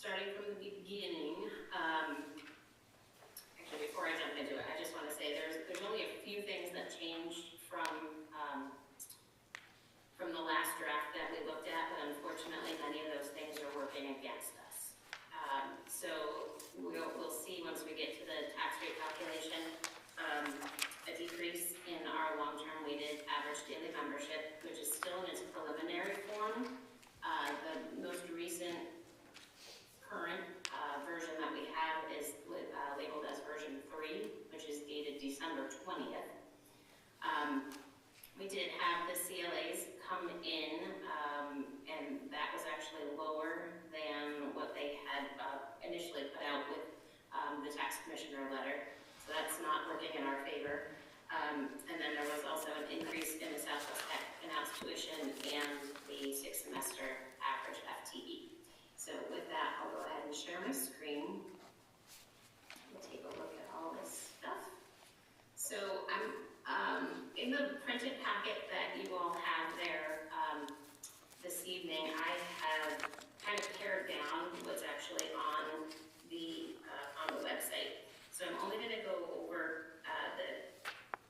starting from the beginning, actually before I jump into it, I just want to say there's only a few things that changed from the last draft that we looked at, but unfortunately many of those things are working against us. So we'll see once we get to the tax rate calculation, a decrease in our long-term weighted average daily membership, which is still in its preliminary form. The most recent current version that we have is labeled as version 3, which is dated December 20th. We did have the CLAs come in, and that was actually lower than what they had initially put out with the tax commissioner letter. So that's not working in our favor. And then there was also an increase in the Southwest Tech announced tuition and the 6th semester average FTE. So with that, I'll go ahead and share my screen. We'll take a look at all this stuff. So I'm in the printed packet that you all have there this evening, I have kind of pared down what's actually on the website. So I'm only going to go over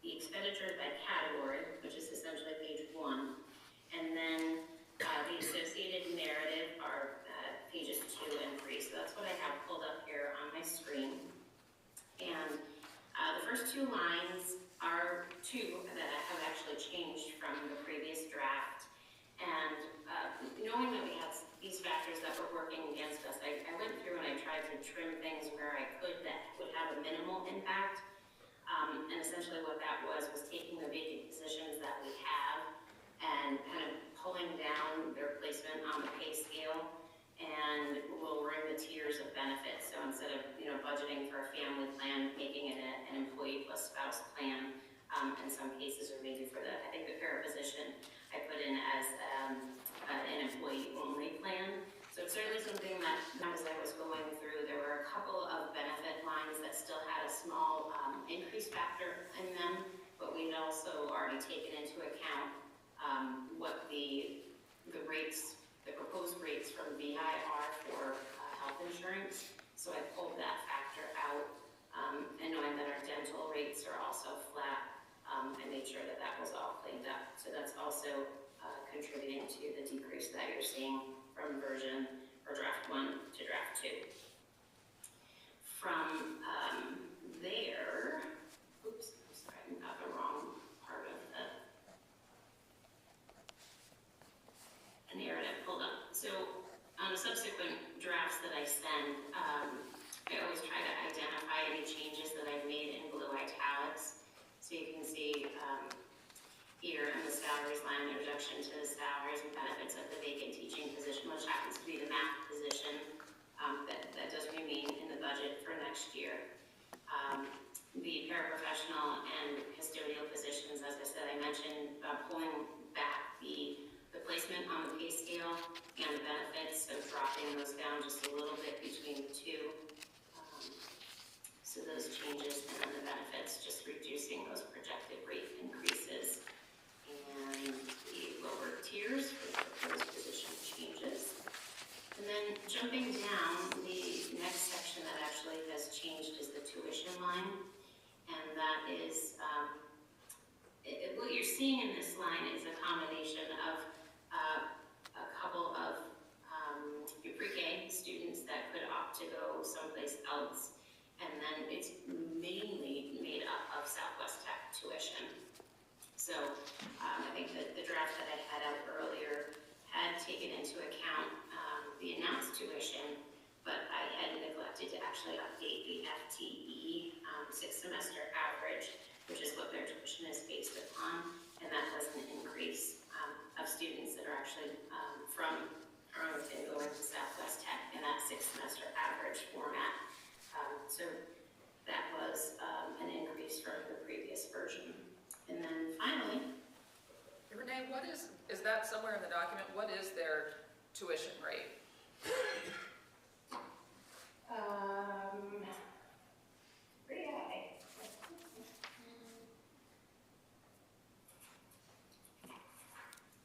the expenditures by category, which is essentially page 1, and then the associated narrative are pages 2 and 3. So that's what I have pulled up here on my screen. And the first 2 lines are 2 that have actually changed from the previous draft. And knowing that we had these factors that were working against us, I went through and I tried to trim things where I could that would have a minimal impact. And essentially what that was taking the vacant positions that we have and kind of pulling down their placement on the pay scale and lowering the tiers of benefits. So instead of budgeting for a family plan, making it an employee plus spouse plan in some cases, or maybe for I think the para position I put in as an employee only plan. So it's certainly something that as I was going through, there were a couple of benefit lines that still had a small increase factor in them, but we'd also already taken into account what the rates, the proposed rates from VI are for health insurance. So I pulled that factor out, and knowing that our dental rates are also flat, I made sure that that was all cleaned up. So that's also contributing to the decrease that you're seeing from version or draft 1 to draft 2. From there, oops, I'm sorry, I got the wrong part of the narrative pulled up. So on the subsequent drafts that I send, I always try to identify any changes that I've made in blue italics. So you can see here in the salaries line, the reduction to the salaries and benefits of the vacant teaching position, which happens to be the math position that does remain in the budget for next year. The paraprofessional and custodial positions, as I said, I mentioned pulling back the placement on the pay scale and the benefits, so dropping those down just a little bit between the 2. So those changes, and then the benefits, just reducing those projected rate increases and the lower tiers for the proposed position changes. And then jumping down, the next section that actually has changed is the tuition line. And that is, what you're seeing in this line is a combination of a couple of your pre-K students that could opt to go someplace else. And then it's mainly made up of Southwest Tech tuition. So I think that the draft that I had out earlier had taken into account the announced tuition, but I had neglected to actually update the FTE 6th semester average, which is what their tuition is based upon, and that was an increase of students that are actually from Arlington going to Southwest Tech in that 6th semester average format. So that was an increase from the previous version. And then finally, Renee, what is that somewhere in the document? What is their tuition rate? Pretty high.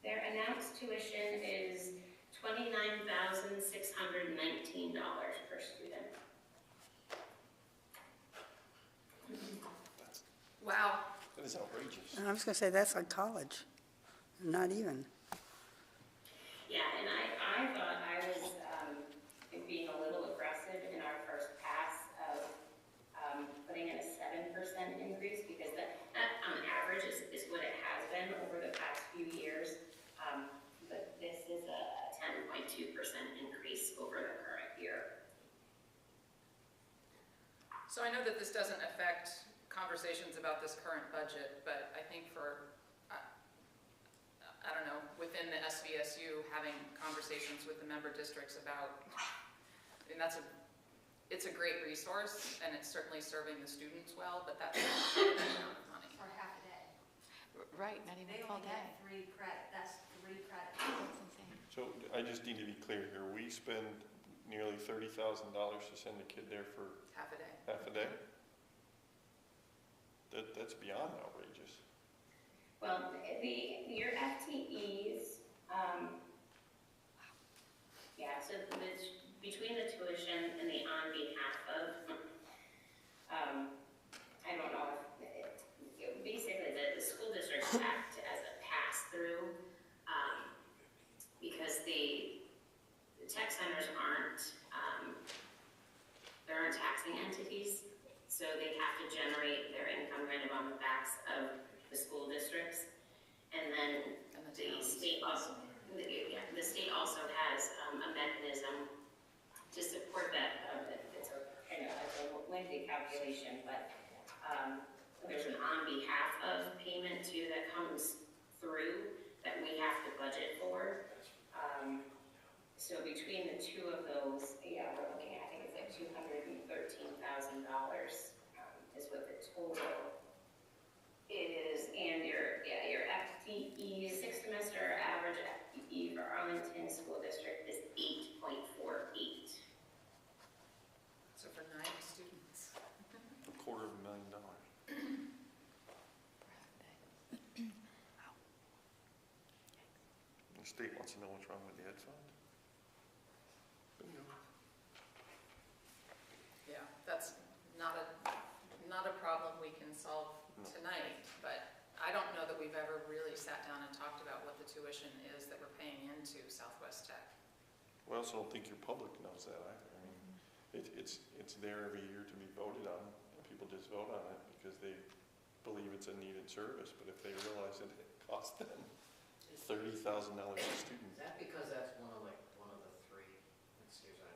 Their announced tuition is $29,619. Wow. That is outrageous. I was going to say, that's like college. Not even. Yeah, and I thought I was being a little aggressive in our first pass of putting in a 7% increase, because that on average is what it has been over the past few years. But this is a 10.2% increase over the current year. So I know that this doesn't affect conversations about this current budget, but I think for, I don't know, within the SVSU, having conversations with the member districts about, I mean, it's a great resource, and it's certainly serving the students well, but that's not that amount of money. For half a day. Right, not even They a full only day. get 3 credit, that's 3 credits. That's insane. So I just need to be clear here. We spend nearly $30,000 to send a kid there for Half a day. half a day? That's beyond outrageous. Well, your FTEs, yeah, so between the tuition and the on behalf of, I don't know if, basically the school districts act as a pass-through, because the tech centers there aren't taxing entities, so they have to generate their income kind of on the backs of the school districts. And then the state also, the state also has a mechanism to support that. It's a kind of like a lengthy calculation, but there's an on behalf of payment too that comes through that we have to budget for. So between the two of those, yeah, we're looking at, I think it's like $213,000 is what the total is. And your FTE, 6 semester average FTE for Arlington School District is 8.48. So for 9 students. $250,000. The state wants to know what's wrong with the ed fund. Bingo. Yeah, that's not a problem we can solve tonight, but I don't know that we've ever really sat down and talked about what the tuition is that we're paying into Southwest Tech. Well, I also don't think your public knows that either. I mean, it's there every year to be voted on, and people just vote on it because they believe it's a needed service. But if they realize that it costs them $30,000 a student. Is that because that's one of the 3, excuse me,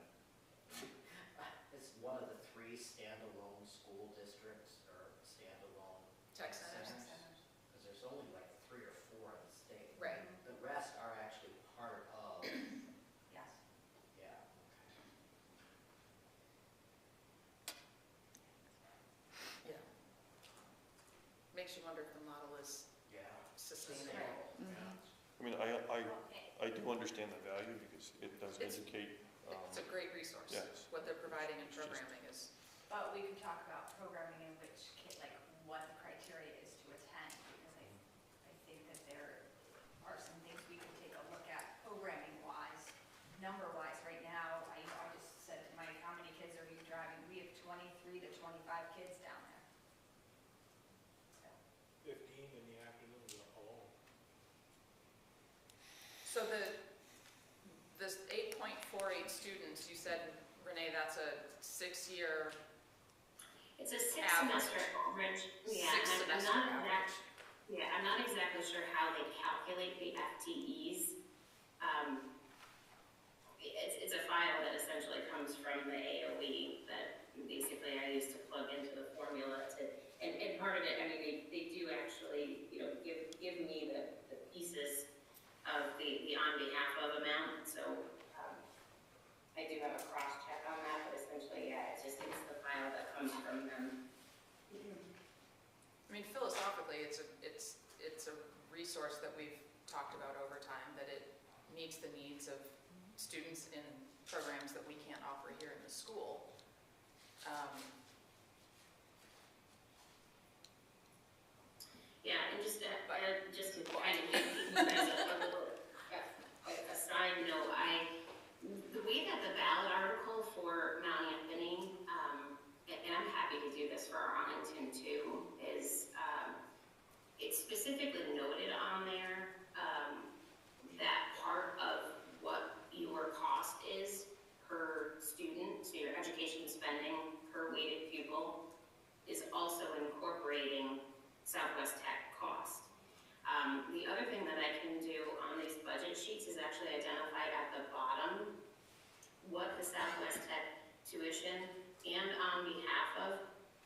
it's one of the 3 standalone school districts or standalone Tech centers. Because there's only like 3 or 4 in the state. Right. The rest are actually part of, Yes. yeah. Yeah. Makes you wonder if the model is Yeah. sustainable. Yeah. I mean, I do understand the value because it does It's- educate. It's a great resource. Yes. What they're providing in It's just- programming is, But we could talk about programming in which, like, what the criteria is to attend, because I think that there are some things we could take a look at programming-wise, number-wise. Right now, I just said to Mike, how many kids are you driving? We have 23 to 25 kids down there. So. 15 in the afternoon alone. so this 8.48 students, you said, Renee, that's a 6-year, It's a 6 Average. semester average. Yeah, 6 I'm semester not average. I'm not exactly sure how they calculate the FTEs. It's a file that essentially comes from the AOE that basically I use to plug into the formula and part of it, I mean, they do actually, give me the pieces of the on behalf of amount, so I do have a cross check on that, but essentially, yeah, it's the file that comes from them. I mean, philosophically, it's a resource that we've talked about over time, that it meets the needs of students in programs that we can't offer here in the school. Yeah, and just to kind of give you guys a side note, the way that the ballot article for Mount Anthony, and I'm happy to do this for Arlington too, is specifically noted on there, that part of what your cost is per student, so your education spending per weighted pupil, is also incorporating Southwest Tech cost. The other thing that I can do on these budget sheets is actually identify at the bottom what the Southwest Tech tuition and on behalf of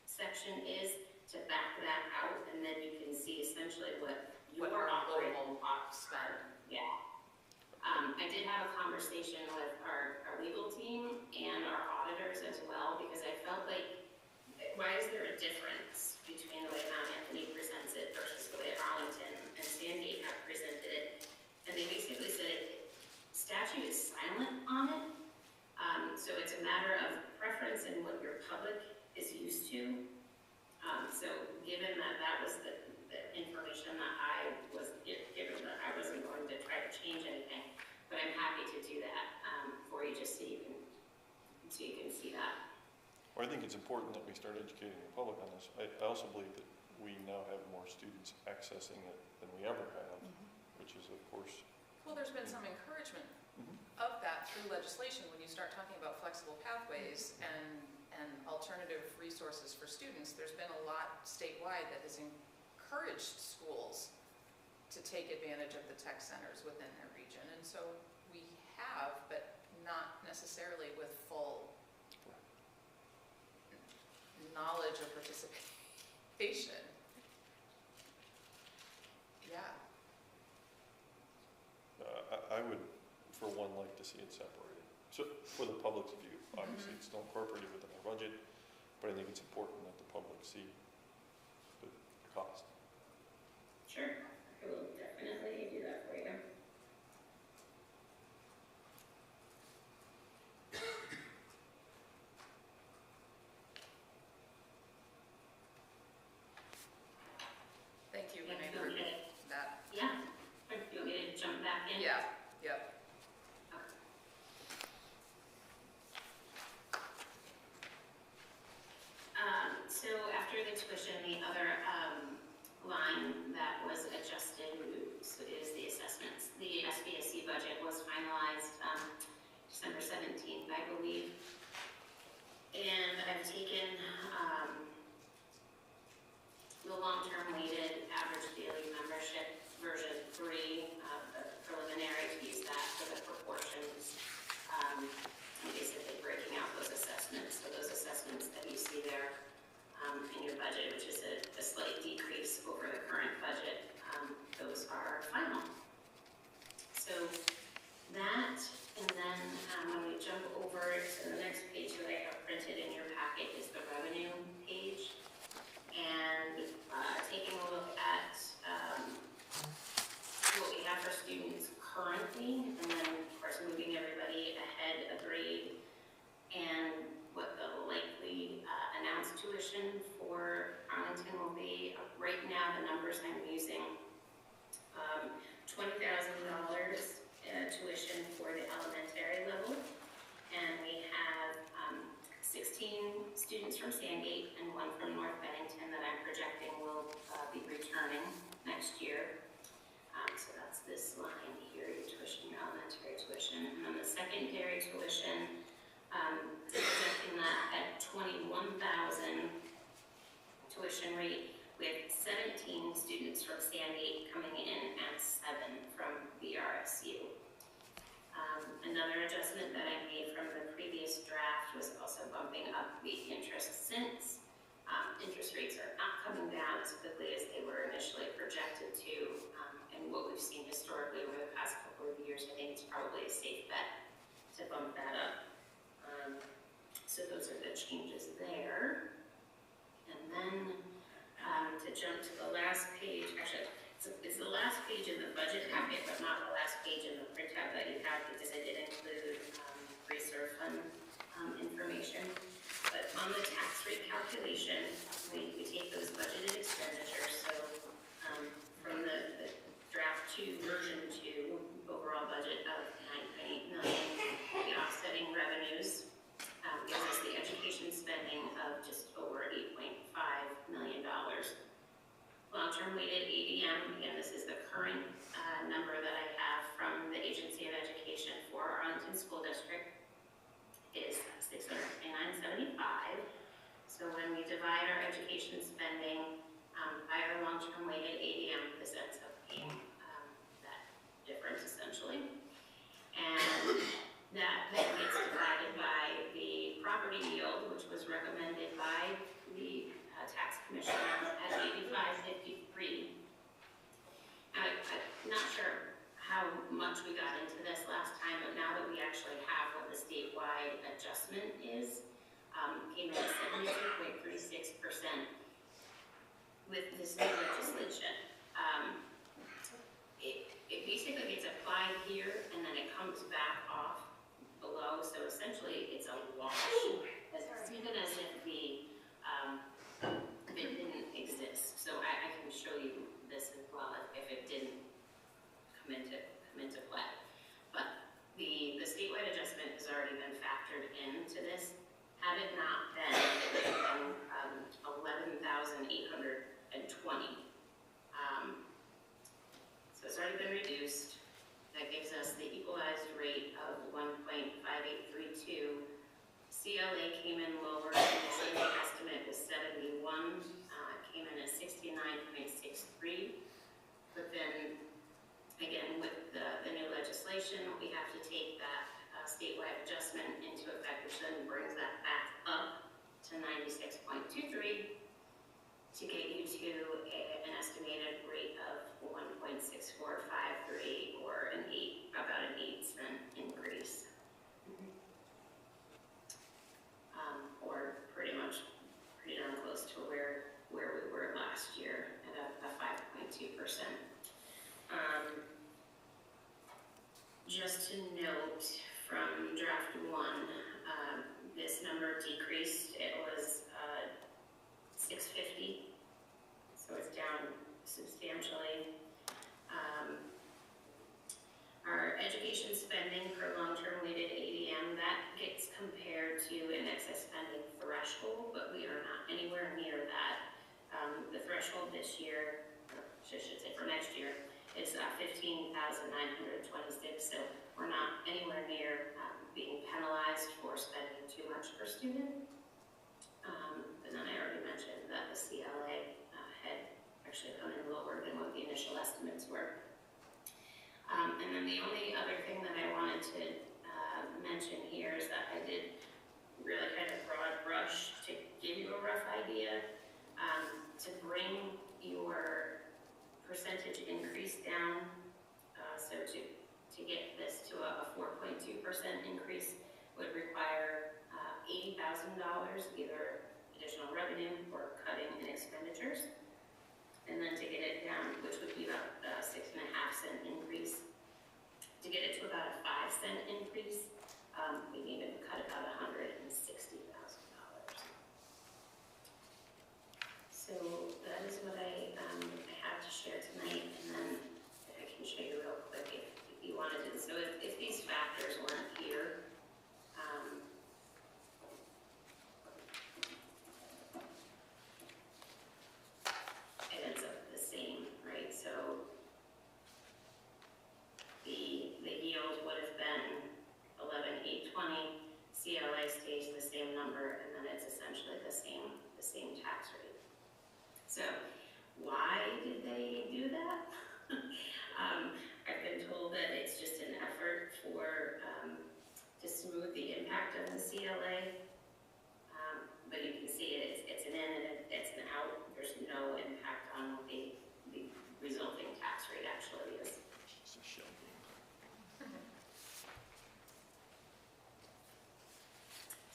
section is, to back that out, and then you can see essentially what your What our operating global costs spend. are. Yeah. I did have a conversation with our legal team and our auditors as well, because I felt like, why is there a difference between the way Mount Anthony presents it versus the way Arlington and Sandgate have presented it? And they basically said statute is silent on it, so it's a matter of preference and what your public is used to. So given that that was the information that I was given, that I wasn't going to try to change anything, but I'm happy to do that for you, just so you can see that. Well, I think it's important that we start educating the public on this. I also believe that we now have more students accessing it than we ever have, which is, of course. Well, there's been some encouragement of that through legislation when you start talking about flexible pathways and alternative resources for students. There's been a lot statewide that has encouraged schools to take advantage of the tech centers within their region. And so we have, but not necessarily with full knowledge or participation. Yeah. I would, for one, like to see it separated. So for the public's view, obviously it's still incorporated within our budget, but I think it's important that the public see the cost. Sure, I will definitely do that for you. Thank you, Yeah, Renee, do for you want me to- that. Yeah, do you want me to jump back in? Yeah, yep. So after the tuition, the other line that was adjusted is the assessments. The SBSC budget was finalized December 17th, I believe. And I've taken the long-term weighted average daily membership version 3, the preliminary, to use that for the proportions. And basically breaking out those assessments. So those assessments that you see there in your budget, which is a slight decrease over the current budget, those are final. So that, and then when we jump over to the next page that I have printed in your packet is the revenue page. And taking a look at what we have for students currently, and then of course moving everybody ahead a grade, and what the likely announced tuition for Arlington will be. Right now, the numbers I'm using, $20,000 tuition for the elementary level, and we have 16 students from Sandgate and 1 from North Bennington that I'm projecting will be returning next year. So that's this line here, your tuition, your elementary tuition. And then the secondary tuition, projecting that at 21,000 tuition rate, with 17 students from Sandgate coming in and 7 from VRSU. Another adjustment that I made from the previous draft was also bumping up the interest since. Interest rates are not coming down as quickly as they were initially projected to, and what we've seen historically over the past couple of years, I think it's probably a safe bet to bump that up. So those are the changes there. And then to jump to the last page, actually, it's the last page in the budget packet, but not the last page in the printout that you have, because I did include reserve fund information. But on the tax rate calculation, we take those budgeted expenditures. So from the draft 2, version 2, overall budget of $9.8 million, the offsetting revenues gives us the education spending of just over $8.5 million. Long-term weighted ADM ADM, again, this is the current number that I have from the Agency of Education for Arlington School District, is $629.75. So when we divide our education spending by our long-term weighted ADM, this ends up being that difference essentially. And that then gets divided by the property yield, which was recommended by the tax commissioner at 85.53. I'm not sure how much we got into this last time, but now that we actually have what the statewide adjustment is, came in at 72.36% with this new legislation. It basically gets applied here and then it comes back off below, so essentially it's a wash. It's even as if it didn't exist. So I can show you this as well if it didn't come into play. But the statewide adjustment has already been factored into this. Had it not been, it would have been 11,820. So it's already been reduced. That gives us the equalized rate of 1.5832. CLA came in lower, the same estimate was 71, came in at 69.63. But then, again, with the new legislation, we have to take that statewide adjustment into effect, which then brings that back up to 96.23 to get you to an estimated rate of 1.6453, or about an 8-cent increase. Or pretty darn close to where we were last year at a 5.2%. Just to note from draft 1, this number decreased. It was 650, so it's down substantially. Our education spending per long-term weighted ADM, that gets compared to an excess spending threshold, but we are not anywhere near that. The threshold this year, or I should say for next year, is 15,926, so we're not anywhere near being penalized for spending too much per student. And then I already mentioned that the CLA had actually come in lower than what the initial estimates were. And then the only other thing that I wanted to mention here is that I did really kind of broad brush to give you a rough idea, to bring your percentage increase down. So to get this to a 4.2% increase would require $80,000, either additional revenue or cutting in expenditures. And then to get it down, which would be about a 6.5-cent increase, to get it to about a 5-cent increase, we need to cut about $160,000. So that is what I have to share tonight, and then I can show you real quick if you wanted to. So if these factors weren't here, it ends up the same, right? So the yield would have been 11,820. CLA stays the same number, and then it's essentially the same tax rate. So why did they do that? I've been told that it's just an effort to smooth the impact of the CLA. But you can see it's an in and it's an out. There's no impact on what the resulting tax rate actually is. It's a shell game.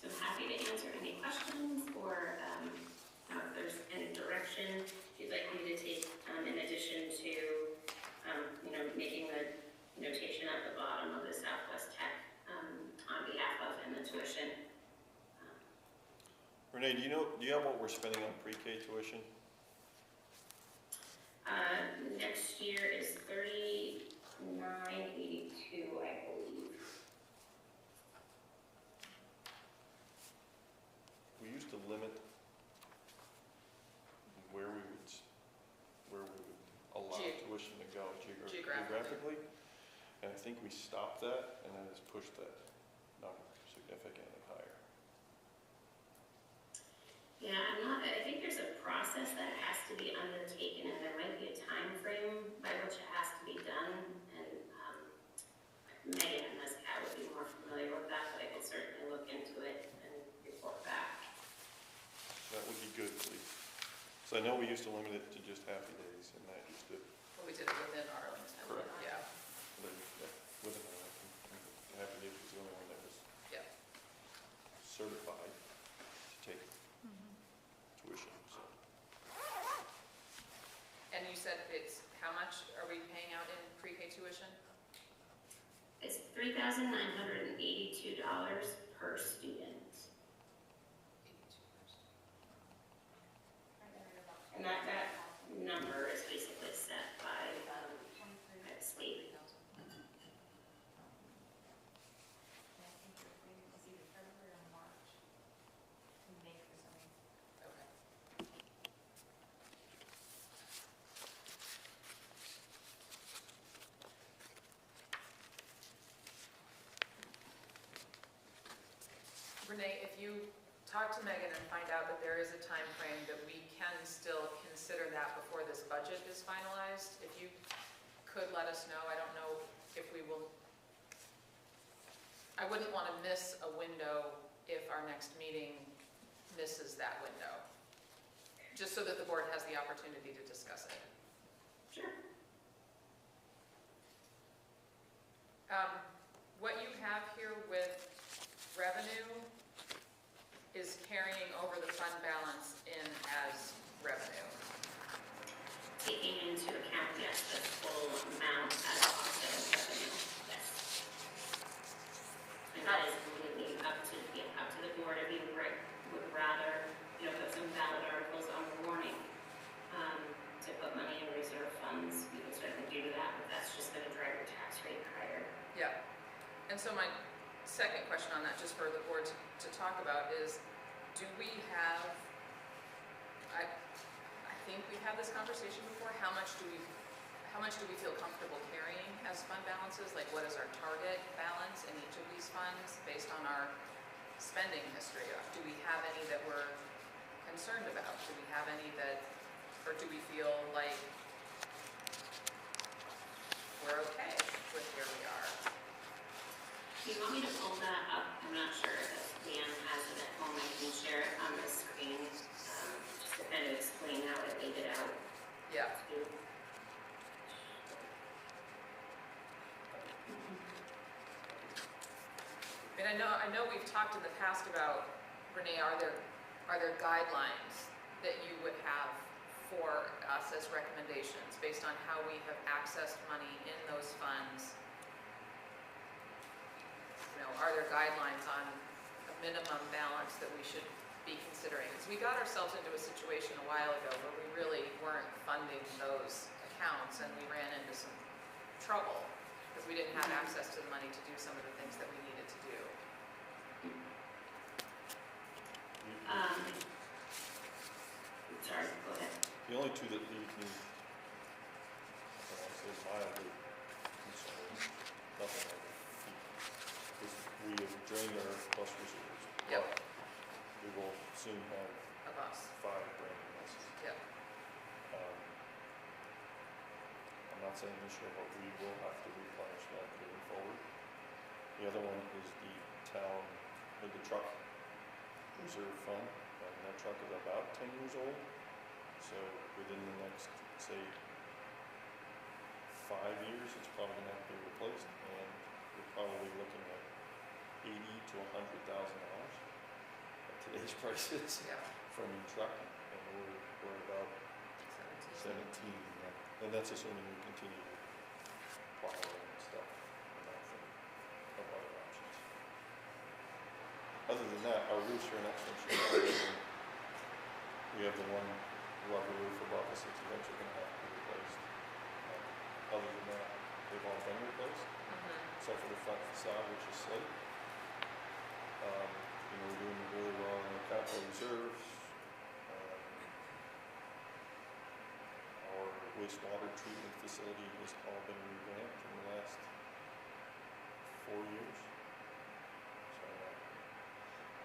So I'm happy to answer any questions, or if there's any direction you'd like me to take, in addition to making the notation at the bottom of the Southwest Tech on behalf of and the tuition. Renee, do you have what we're spending on pre-K tuition? Next year is $39.82, I believe. We used to limit where we would allow. think we stopped that, and then it's pushed that number significantly higher. Yeah, I think there's a process that has to be undertaken, and there might be a time frame by which it has to be done, and Megan and Ms. Cat would be more familiar with that, but I can certainly look into it and report back. That would be good, please. So I know we used to limit it to just happy days, and that used to, Well, we did it within Arlington. Correct. Yeah, within the happy days was the only one that was yeah. certified to take tuition, so. And you said it's, how much are we paying out in pre-K tuition? It's $3,982 per student, and that number is basically set by state. And I think it was either February or March to make the zoning. Okay. Renee, if you talk to Megan and find out that there is a time frame that we can still consider that before this budget is finalized, if you could let us know. I don't know if we will, I wouldn't want to miss a window if our next meeting misses that window, just so that the board has the opportunity to discuss it. Sure. What you have here with revenue is carrying over the fund balance in as revenue. Taking into account, yes, the full amount as offset of revenue, yes. And that is completely up to the board if you would rather, put some ballot articles on the warning, to put money in reserve funds, you can certainly do that, but that's just gonna drive your tax rate higher. Yeah. And so my second question on that, just for the board to talk about, is do we have, I think we've had this conversation before, how much do we feel comfortable carrying as fund balances? Like, what is our target balance in each of these funds based on our spending history? Do we have any that we're concerned about? Do we have any that, or do we feel like we're okay with where we are? Do you want me to pull that up? I'm not sure if Dan has it at home. I can share it on the screen, just to kind of explain how it laid it out. Yeah. too. And I know we've talked in the past about, Renee, are there guidelines that you would have for us as recommendations based on how we have accessed money in those funds? Are there guidelines on a minimum balance that we should be considering? Because we got ourselves into a situation a while ago where we really weren't funding those accounts, and we ran into some trouble because we didn't have access to the money to do some of the things that we needed to do. Sorry, go ahead. The only two that leave me, I'll say mildly concerned, nothing like it, is we have drained our bus reserves. Yep. But we will soon have Of us. 5 brand new buses. Yep. I'm not saying this year, but we will have to replenish that moving forward. The other one is the town, with the truck reserve fund, and that truck is about 10 years old. So within the next, say, 5 years, it's probably gonna have to be replaced, and we're probably looking at $80,000 to $100,000 at today's prices Yeah. for a new truck, and we're about 17, yeah. And that's assuming we continue to plow and stuff, and not think of other options. Other than that, our roofs are in excellent shape. We have the one rubber roof above us that's eventually gonna have to be replaced. Other than that, they've all been replaced, except for the front facade, which is slate. We're doing really well in the capital reserves. Our wastewater treatment facility has all been revamped in the last 4 years. So I'm not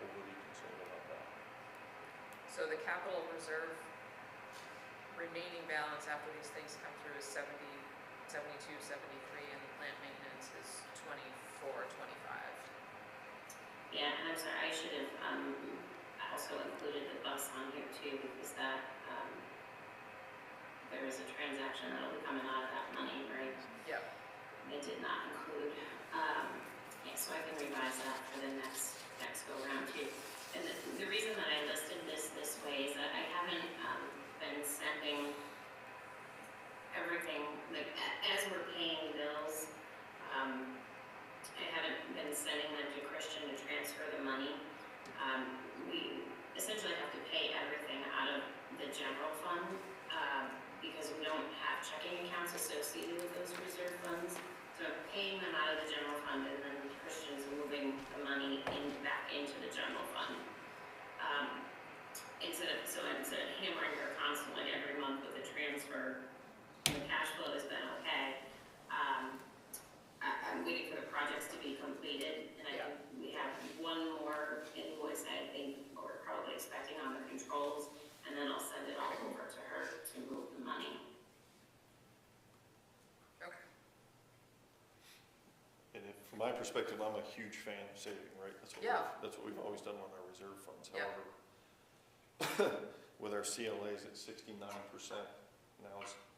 overly concerned about that. So the capital reserve remaining balance after these things come through is 70, 72, 73, and the plant maintenance is 24, 25. Yeah, and I'm sorry, I should have, also included the bus on here too, because that, there is a transaction that'll be coming out of that money, right? Yep. They did not include, yeah, so I can revise that for the next go round too. And the reason that I listed this way is that I haven't, been sending everything, like, as we're paying bills, I haven't been sending them to Christian to transfer the money. We essentially have to pay everything out of the general fund, because we don't have checking accounts associated with those reserve funds. So I'm paying them out of the general fund, and then Christian's moving the money back into the general fund. Instead of hammering her constantly every month with a transfer, the cash flow has been okay. I'm waiting for the projects to be completed, and I think we have one more invoice I think we're probably expecting on the controls, and then I'll send it all over to her to move the money. Okay. And if, from my perspective, I'm a huge fan of saving, right? That's what we've always done with our reserve funds. Yeah. However, with our CLAs at 69%,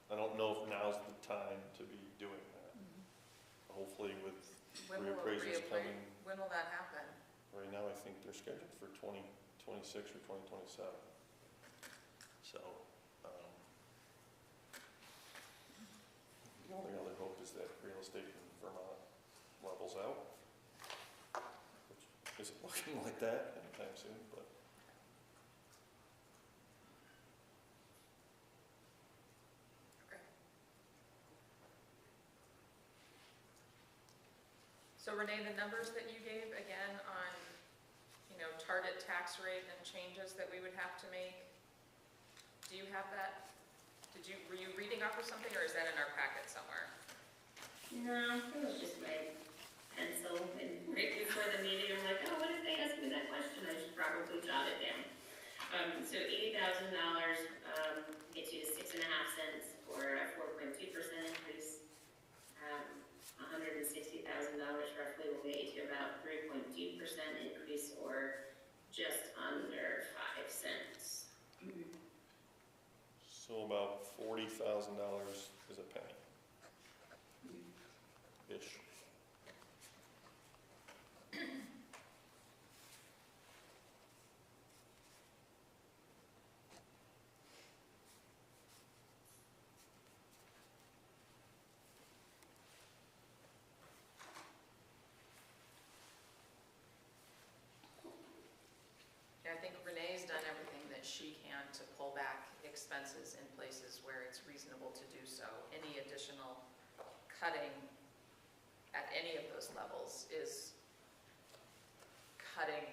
I don't know if now's the time to be doing that. Hopefully with When will reappraisals coming, when will that happen? right now I think they're scheduled for 2026 or 2027. So, the only other hope is that real estate in Vermont levels out, which isn't looking like that anytime soon, but. So Renee, the numbers that you gave again on, target tax rate and changes that we would have to make, do you have that? Were you reading off of something, or is that in our packet somewhere? No, it was just my pencil, and right before the meeting, I'm like, oh, what if they ask me that question? I should probably jot it down. So $80,000, gets you to 6.5 cents for a 4.2% increase. $160,000 roughly will get you to about 3.2% increase, or just under 5 cents. So about $40,000 is a penny. Ish. I think Renee's done everything that she can to pull back expenses in places where it's reasonable to do so. Any additional cutting at any of those levels is cutting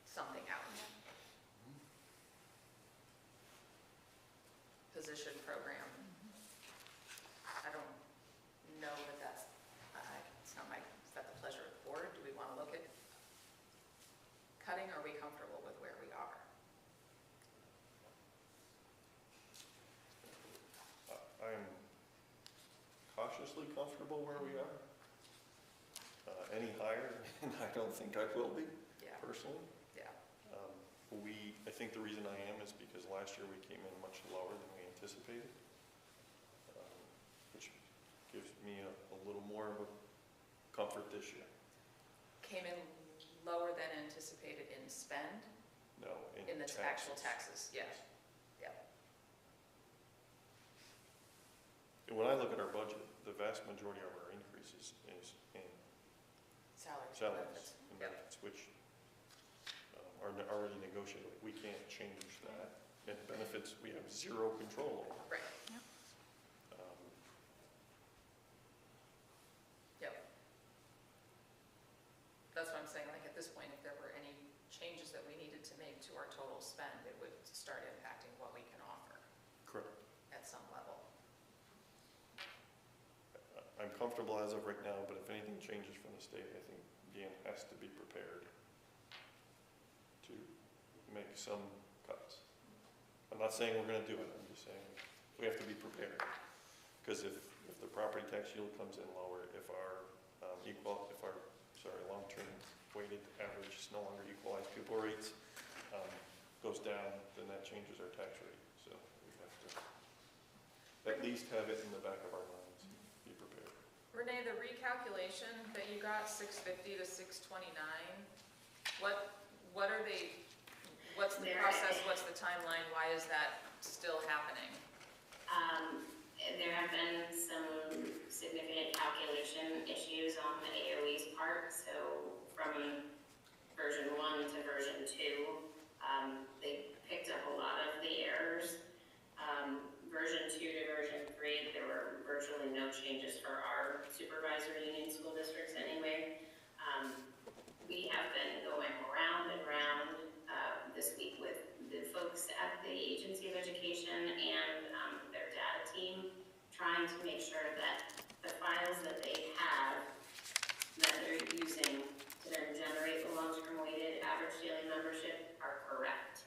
something out. Position program. I don't know that that's, it's not my, is that the pleasure of the board? Do we want to look at cutting, or are we comfortable with where we are? I'm cautiously comfortable where we are. Any higher, and I don't think I will be, personally. Yeah. I think the reason I am is because last year we came in much lower than we anticipated, which gives me a little more of a comfort this year. Came in lower than anticipated in spend? No, In the actual taxes, yeah. Yeah. And when I look at our budget, the vast majority of our increases is in salaries and Yep. benefits, which are already negotiated. We can't change that. And benefits, we have zero control over. Right. Um, Yep. That's what I'm saying, like at this point, if there were any changes that we needed to make to our total spend, it would start impacting what we can offer Correct. at some level. I'm comfortable comfortable as of right now, but if anything changes from the state, I think Dan has to be prepared to make some cuts. I'm not saying we're gonna do it, I'm just saying we have to be prepared. Because if the property tax yield comes in lower, if our long-term weighted average is no longer equalized pupil rates, goes down, then that changes our tax rate. So we have to at least have it in the back of our minds, be prepared. Renee, the recalculation that you got, 650 to 629, what are they, what's the process, what's the timeline, why is that still happening? There have been some significant calculation issues on the AOE's part, so from version 1 to version 2, they picked up a lot of the errors. Version 2 to version 3, there were virtually no changes for our supervisory union school districts anyway. We have been going round and round this week with the folks at the Agency of Education and their data team, trying to make sure that the files that they have that they're using to then generate the long-term weighted average daily membership are correct.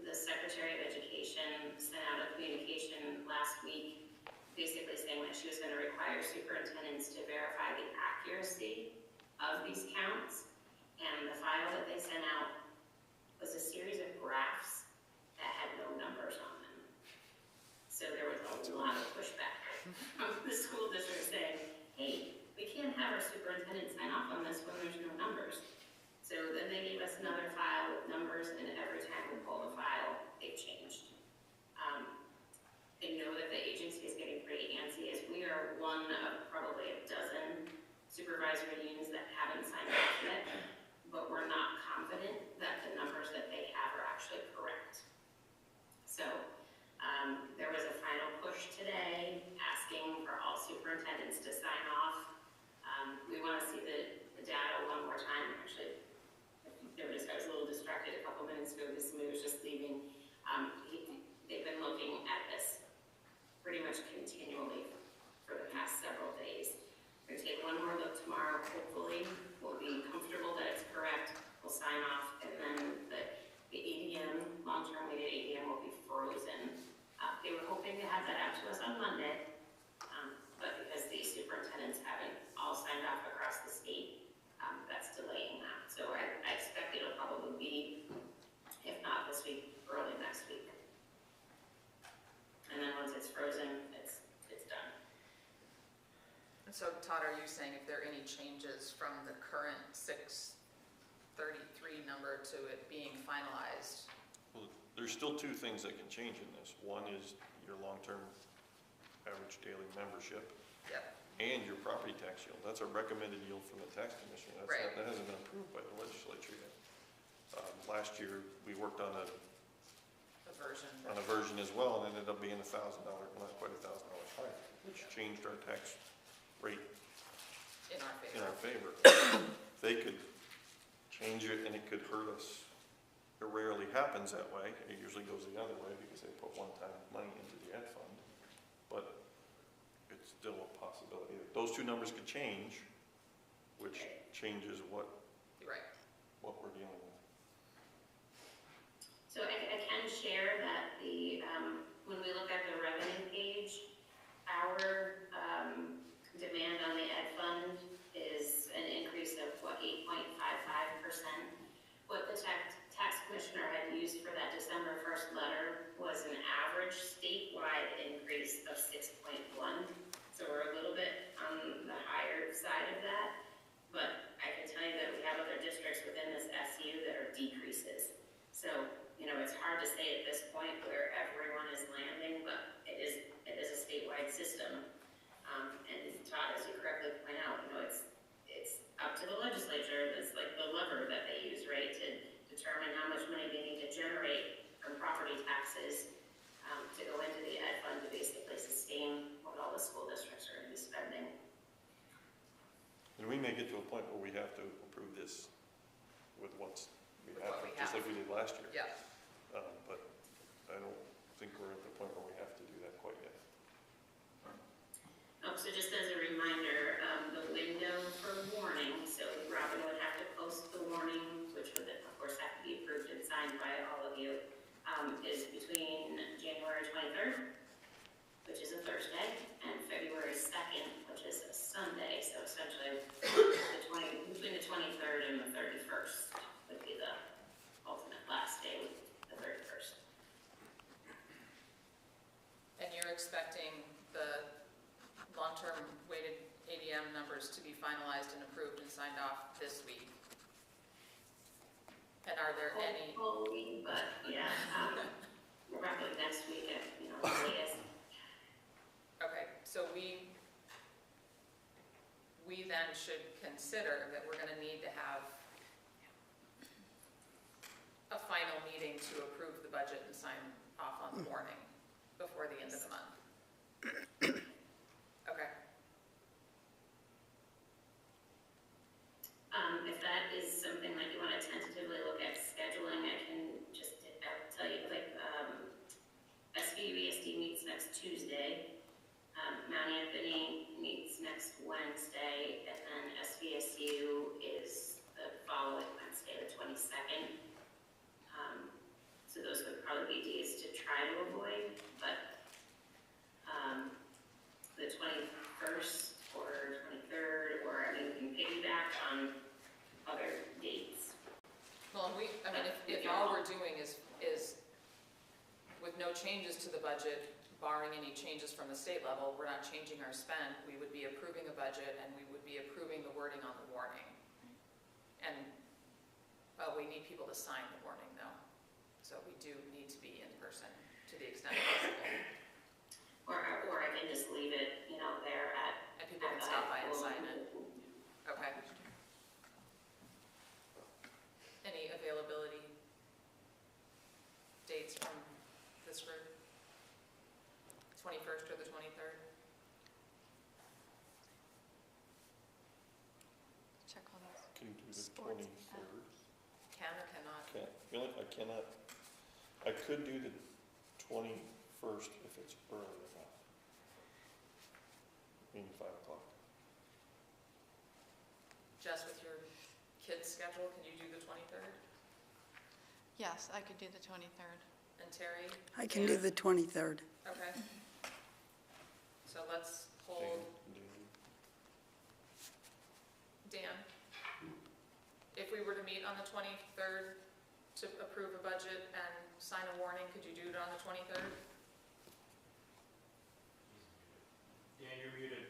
The Secretary of Education sent out a communication last week basically saying that she was going to require superintendents to verify the accuracy of these counts, and the file that they sent out was a series of graphs that had no numbers on them. So there was a lot of pushback from the school district saying, hey, we can't have our superintendent sign off on this when there's no numbers. So then they gave us another file with numbers, and every time we pull the file, they've changed. I know that the agency is getting pretty antsy, as we are one of probably a dozen supervisory unions that haven't signed off yet, but we're not confident that the numbers that they have are actually correct. So there was a final push today asking for all superintendents to sign off. We want to see the data one more time. Actually, if you noticed, I was a little distracted a couple minutes ago because somebody was just leaving. They've been looking at this pretty much continually for the past several days. We're going to take one more look tomorrow. Hopefully, we'll be comfortable that it's correct. We'll sign off, and then the ADM, long-term weighted ADM, will be frozen. They were hoping to have that out to us on Monday, but because the superintendents haven't all signed off across the state, that's delaying that. So I expect it'll probably be, if not this week, early next week. And then once it's frozen, it's done. And so Todd, are you saying if there are any changes from the current 633 number to it being finalized? Well, there's still two things that can change in this. One is your long-term average daily membership. Yep. And your property tax yield. That's a recommended yield from the tax commission. Right. That hasn't been approved by the legislature yet. Last year, we worked on a version as well, and ended up being $1,000, not quite $1,000 higher, which changed our tax rate in our favor. They could change it, and it could hurt us. It rarely happens that way. It usually goes the other way because they put one-time money into the ed fund. But it's still a possibility that those two numbers could change, which changes what we're dealing with. So I can share that when we look at the revenue page, our demand on the ed fund is an increase of 8.55%. What the tax commissioner had used for that December 1st letter was an average statewide increase of 6.1. So we're a little bit on the higher side of that, but I can tell you that we have other districts within this SU that are decreases. So, it's hard to say at this point where everyone is landing, but it is a statewide system. And Todd, as you correctly point out, it's up to the legislature. It's like the lever that they use, right, to determine how much money they need to generate from property taxes to go into the ed fund to basically sustain what all the school districts are going to be spending. And we may get to a point where we have to approve this with what we have, just like we did last year. Yeah. But I don't think we're at the point where we have to do that quite yet. So just as a expecting the long-term weighted ADM numbers to be finalized and approved and signed off this week. And are there any? Hopefully, but yeah, probably next week at, the latest. Okay, so we then should consider that we're gonna need to have a final meeting to approve the budget and sign off on the warning before the end of the month. Okay. If that is something that you want to tentatively look at scheduling, I can just tell you, SVUESD meets next Tuesday, Mount Anthony meets next Wednesday, and then SVSU is the following Wednesday, the 22nd. So those would probably be days to try to avoid, but the 21st or 23rd, or we can piggyback on other dates. Well, if all we're doing is with no changes to the budget, barring any changes from the state level, we're not changing our spend, we would be approving a budget and we would be approving the wording on the warning. And we need people to sign the warning though. So we do need to be in person to the extent possible. Or I can just leave it, there at. And people can stop by and sign it. Okay. Any availability dates from this group? 21st or the 23rd? Check all those. Can do the Sports, 23rd. Can or cannot? I cannot, I could do the 21st if it's early enough. Maybe 5 o'clock. Jess, with your kids' schedule, can you do the 23rd? Yes, I could do the 23rd. And Terry? I can do the 23rd. Okay. So let's hold, Dan, if we were to meet on the 23rd to approve a budget and sign a warning, could you do it on the 23rd? Dan, you're muted.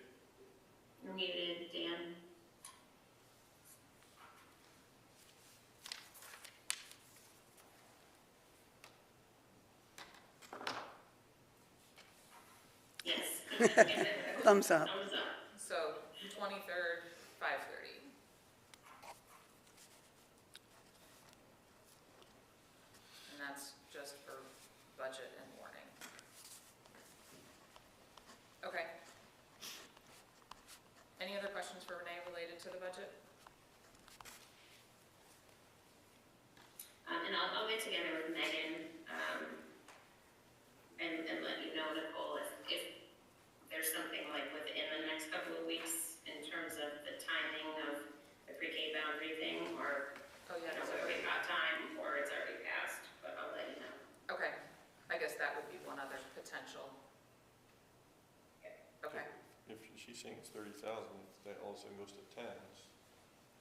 You're muted, Dan. Yes. Thumbs up. Thumbs up. So 23rd, 5:30. And that's just for budget and warning. Okay. Any other questions for Renee related to the budget? And I'll get together with Megan, and let you know, Nicole, if there's something like within the next couple of weeks in terms of the timing of the pre-K boundary thing, or Oh, yeah. it's already got time, or it's already passed, but I'll let you know. Okay, I guess that would be one other potential. Okay, If she's saying it's 30,000, that all of a sudden goes to 10,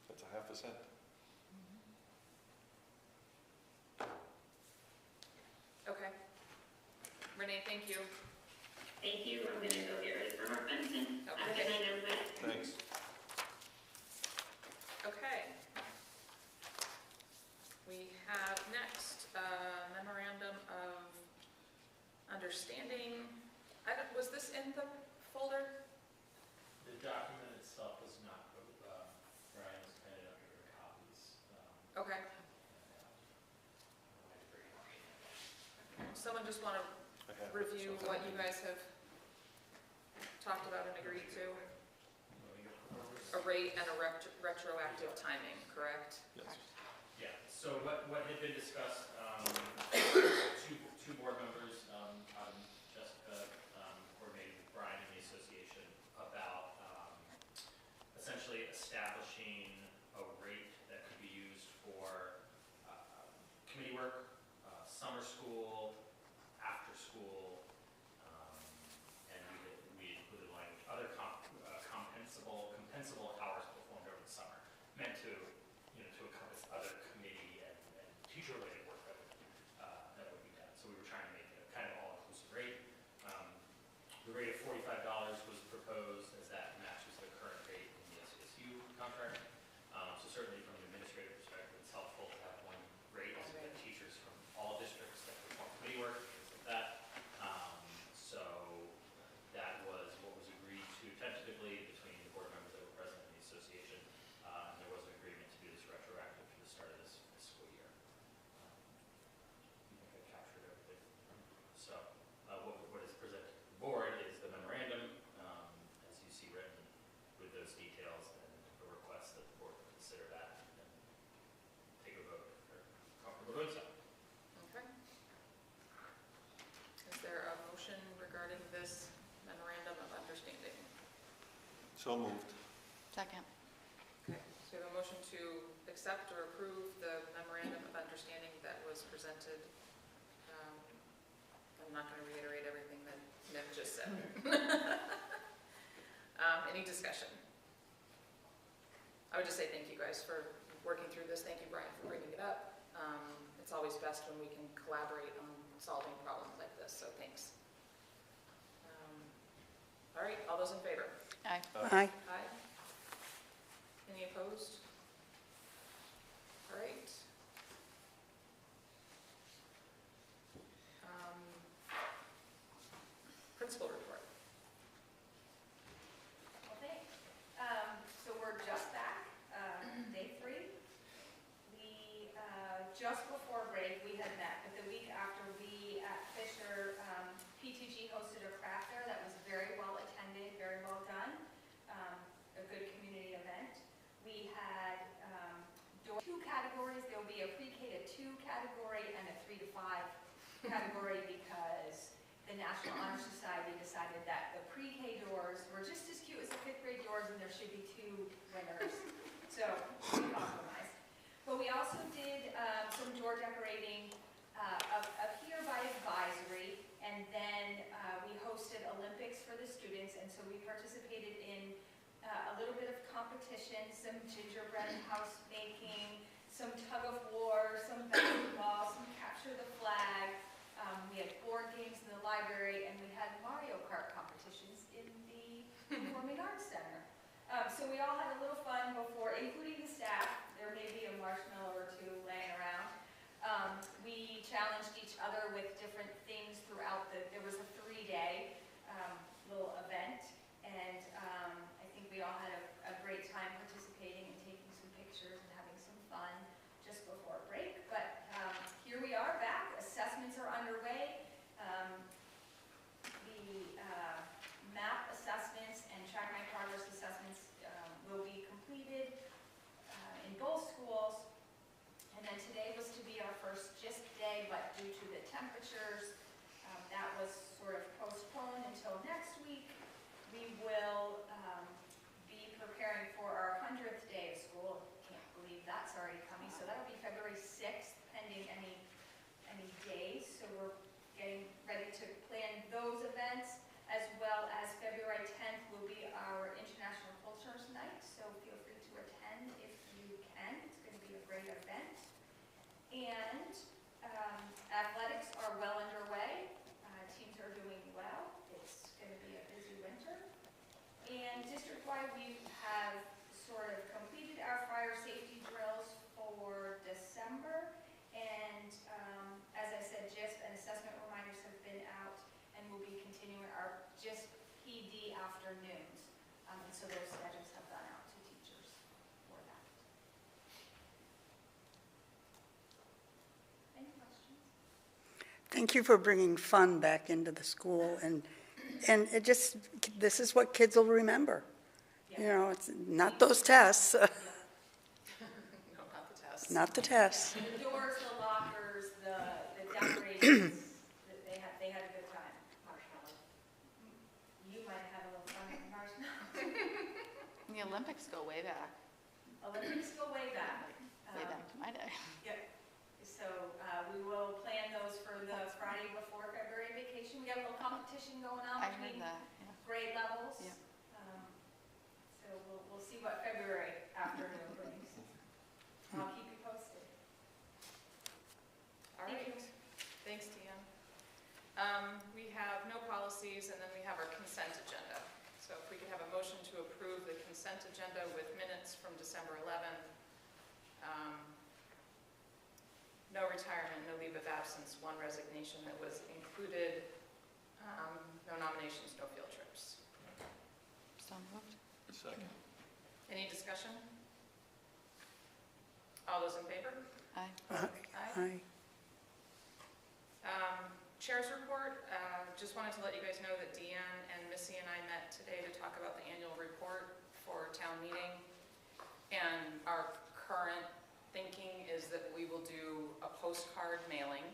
that's a half a cent. okay. Renee, thank you. Thank you, I'm gonna go get ready for our fencing. Have a Okay. good night, everybody. Thanks. Okay. We have next memorandum of understanding. Was this in the folder? The document itself was not, Brian was handed out your copies. Okay. Someone just want to I have review something. what you guys have talked about and agreed to? A rate and a retroactive timing, correct? Yes. Yeah, so what had been discussed, two board members, Jessica, coordinated with Brian and the association about essentially establishing a rate that could be used for committee work, summer school, after school, and we included language, other compensable hours performed over the summer, meant to, to encompass other committee and teacher-related work that would be done. So moved. Second. Okay, so we have a motion to accept or approve the memorandum of understanding that was presented. I'm not going to reiterate everything that Nick just said. Any discussion? I would just say thank you guys for working through this. Thank you, Brian, for bringing it up. It's always best when we can collaborate on solving problems like this, so thanks. All right, all those in favor? Aye. Aye. Aye. Any opposed? All right. Principal report. Okay, so we're just back, day 3. We, just before break, we had met, but the week after we at Fisher, PTG hosted a craft fair that was very well attended, very well done, a good community event. We had 2 categories. There will be a pre-K to 2 category and a 3 to 5 category because the National Honor Society decided that the pre-K doors were just as cute as the 5th grade doors and there should be 2 winners. So we compromised. But we also did some door decorating up here by advisory, and then we hosted Olympics for the students, and so we participated in a little bit of competition, some gingerbread house making, some tug of war, some basketball, some capture the flag. We had board games in the library, and we had Mario Kart competitions in the Performing Arts Center. So we all had a little fun before, including the staff. There may be a marshmallow or 2 laying around. We challenged each other with different things throughout there was a 3-day little event, and I think we all had a great time participating and taking some pictures and having some fun just before break. But here we are back. Assessments are underway. The MAP assessments and Track My Progress assessments will be completed in both schools. And then today was to be our first GIST day, but due to the temperatures, that was sort of postponed until next week. We will be preparing for our 100th day of school. Can't believe that's already coming. So that'll be February 6th, pending any days. So we're getting ready to plan those events, as well as February 10th will be our International Cultures Night. So feel free to attend if you can. It's going to be a great event. And athletics are well underway. Teams are doing well. It's going to be a busy winter. And district-wide, we have sort of completed our fire safety drills for December. And as I said, GISP and assessment reminders have been out, and we'll be continuing our GISP PD afternoons. And so those schedules have gone out to teachers for that. Any questions? Thank you for bringing fun back into the school, and it just, this is what kids will remember. You know, it's not those tests, No, not the test. not the tests. The doors, the lockers, the decorations, they had a good time. Marshmallow. You might have a little fun with marshmallow. The Olympics go way back, Olympics go way back. way back to my day. Yep. So we will plan those for the Friday before February vacation. We have a little competition going on I heard between that, yeah. grade levels. Yep. So we'll see what February afternoon brings. I'll keep you posted. All Thank right. you. Thanks, Tian. We have no policies, and then we have our consent agenda. So if we could have a motion to approve the consent agenda with minutes from December 11th. No retirement, no leave of absence, 1 resignation that was included, no nominations, no field trips. So moved. Second. Any discussion? All those in favor? Aye. Aye. Chair's report, just wanted to let you guys know that Deanne and Missy and I met today to talk about the annual report for town meeting. And our current thinking is that we will do a postcard mailing.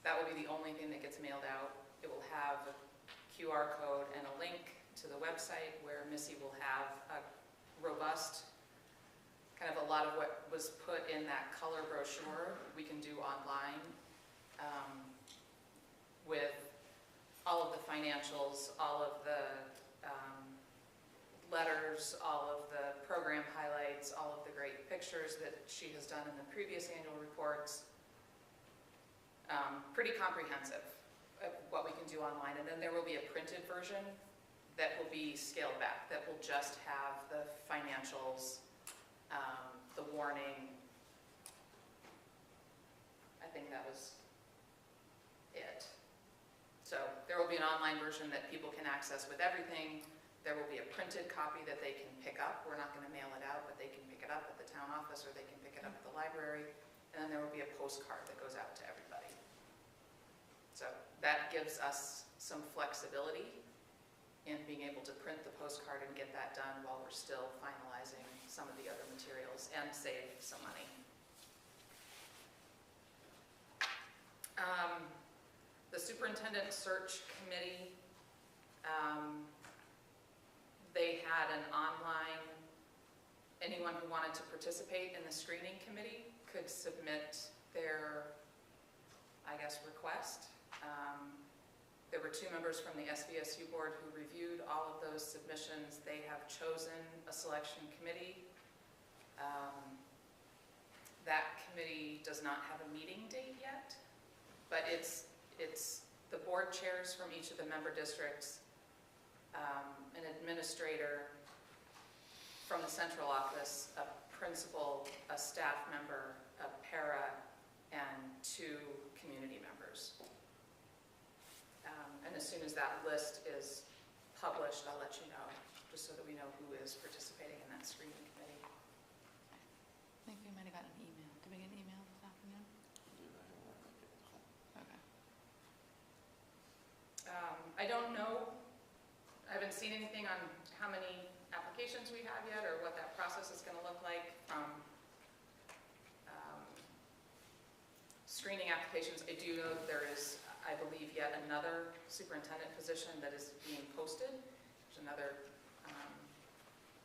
That will be the only thing that gets mailed out. It will have a QR code and a link to the website where Missy will have a robust, kind of a lot of what was put in that color brochure, we can do online with all of the financials, all of the letters, all of the program highlights, all of the great pictures that she has done in the previous annual reports. Pretty comprehensive of what we can do online. And then there will be a printed version that will be scaled back, that will just have the financials, the warning. I think that was it. So there will be an online version that people can access with everything. There will be a printed copy that they can pick up. We're not going to mail it out, but they can pick it up at the town office or they can pick it up at the library. And then there will be a postcard that goes out to everybody. So that gives us some flexibility in being able to print the postcard and get that done while we're still finalizing some of the other materials and save some money. The superintendent search committee, they had an online, anyone who wanted to participate in the screening committee could submit their, I guess, request. There were 2 members from the SVSU board who reviewed all of those submissions. They have chosen a selection committee. That committee does not have a meeting date yet, but it's the board chairs from each of the member districts, an administrator from the central office, a principal, a staff member, a para, and 2 community members. And as soon as that list is published, I'll let you know, just so that we know who is participating in that screening committee. I think we might have got an email. Did we get an email this afternoon? Okay. I don't know, I haven't seen anything on how many applications we have yet or what that process is going to look like from screening applications. I do know that there is, I believe, yet another superintendent position that is being posted. There's another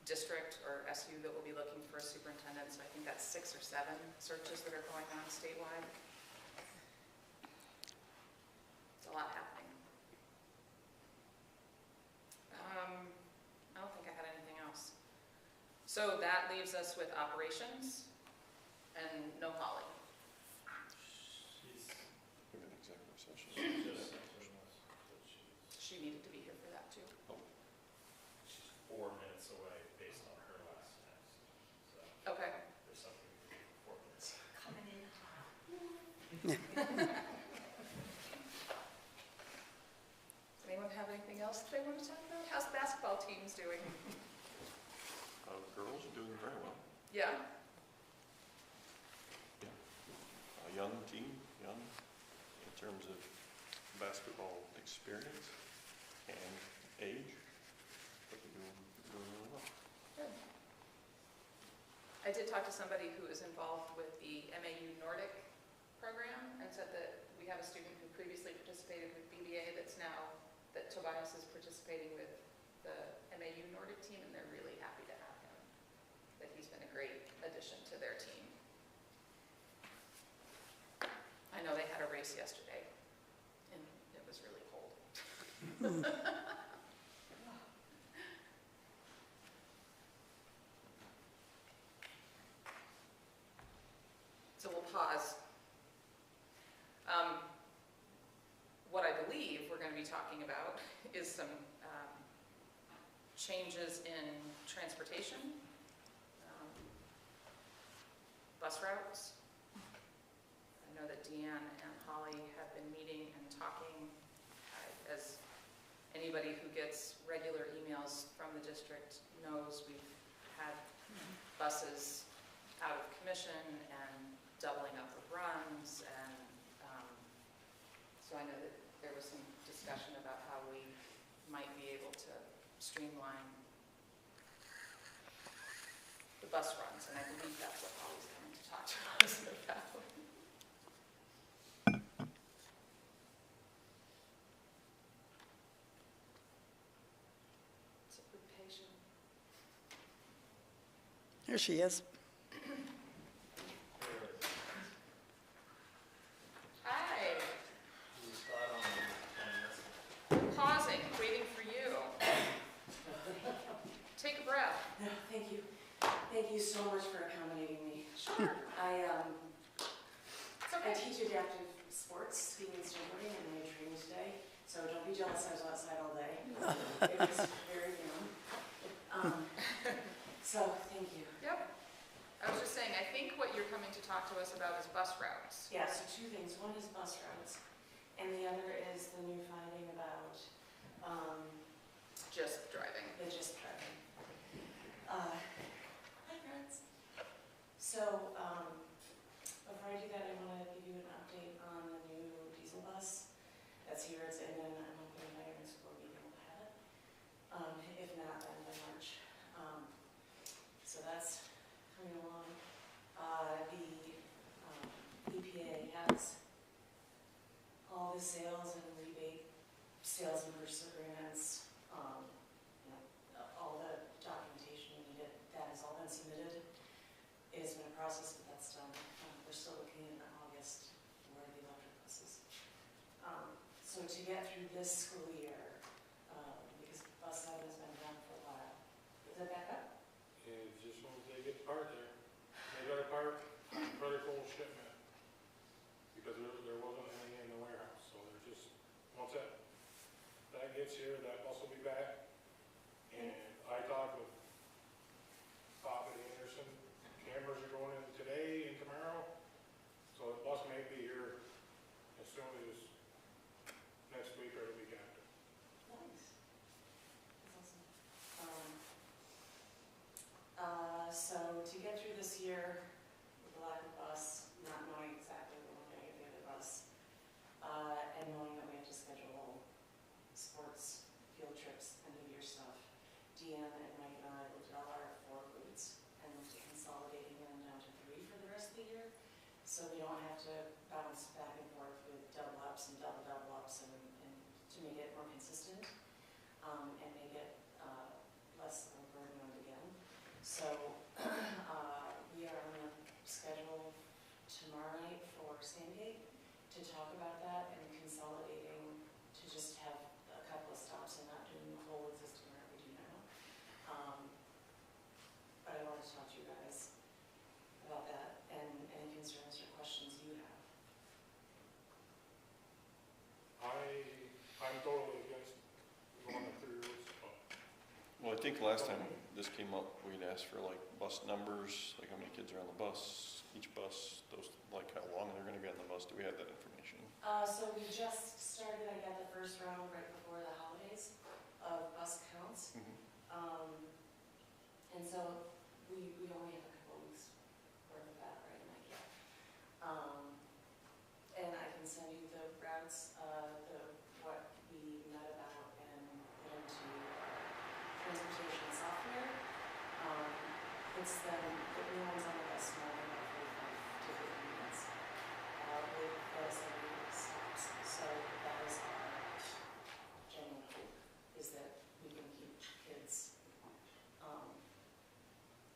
district or SU that will be looking for a superintendent, so I think that's 6 or 7 searches that are going on statewide. It's a lot happening. I don't think I had anything else. So that leaves us with operations and no Holly. She's We have an executive session. just something else, but She needed to be here for that too. She's 4 minutes away based on her last text, so Okay. there's something we can do for 4 minutes. Coming in. Does anyone have anything else that they want to talk about? How's the basketball teams doing? Girls are doing very well. Yeah? A young team, young in terms of basketball experience and age, but they're doing really well. Good. I did talk to somebody who is involved with the MAU Nordic program and said that we have a student who previously participated with BBA that's now, that Tobias is participating with the MAU Nordic team, and they're really happy to have him. That he's been a great addition to their team. I know they had a race yesterday, and it was really cold. So we'll pause. What I believe we're going to be talking about is some changes in transportation, bus routes. I know that Deanne and Holly have been meeting and talking. As anybody who gets regular emails from the district knows, we've had buses out of commission and doubling up of runs, and so I know that there was some discussion about how we might be able to streamline the bus runs, and I believe that's what Holly's coming to talk to us about. Here she is. Hi, You thought on pausing, waiting for you. Take a breath. No, thank you. Thank you so much for accommodating me. Sure. It's I okay. teach adaptive sports, skiing and snowboarding, and I had training today, so don't be jealous I was outside all day. It was very young. So, thank you. Yep. I was just saying, I think what you're coming to talk to us about is bus routes. Yeah, so two things. One is bus routes, and the other is the new finding about Just driving. the just driving. Hi, friends. So, before I do that, I want to give you an update on the new diesel bus that's here. It's in, and I'm hoping by your next board meeting we'll have it. If not, then by March. So that's coming along. The EPA has all the sales and rebate, sales and purchase agreements, all the documentation needed. That has all been submitted. It has been a process, but that's done. We're still looking in August for the electric buses. So to get through this school year, because bus seven has been done for a while, is it back up? And just once they get the part there, they got a part, critical shipment, because there wasn't any in the warehouse, so they're just, once that gets here, that bus will be back. And I talked with Bob and Anderson, cameras are going in today and tomorrow, so the bus may be here as soon as next week or the week after. Nice. That's awesome. So to get through this year with the lack of bus, not knowing exactly when we're gonna get the other bus, and knowing that we have to schedule sports, field trips, end of year stuff, Deanne and Mike and I looked at all our 4 routes and looked at consolidating them down to 3 for the rest of the year, so we don't have to bounce back and forth with double ups and double ups, and to make it more consistent, and make it less of a burden on it again. So we are on a schedule tomorrow night for Sandgate to talk about that and consolidating to just have a couple of stops and not doing the whole existing route we do now. But I wanted to talk to you guys about that and any concerns or questions you have. I'm totally against going to 3 routes, but Well, I think last time this came up, we'd asked for like bus numbers, like how many kids are on the bus, each bus, those, like how long they're gonna be on the bus. Do we have that information? So we just started, I got the first round right before the holidays of bus counts. And so we only have a couple weeks worth of that right now yet. And I can send you the routes, what we met about and put into transportation software. It's the new ones on the bus more than about 45 to 50 minutes. With the 70 stops. So that is our genuine hope, is that we can keep kids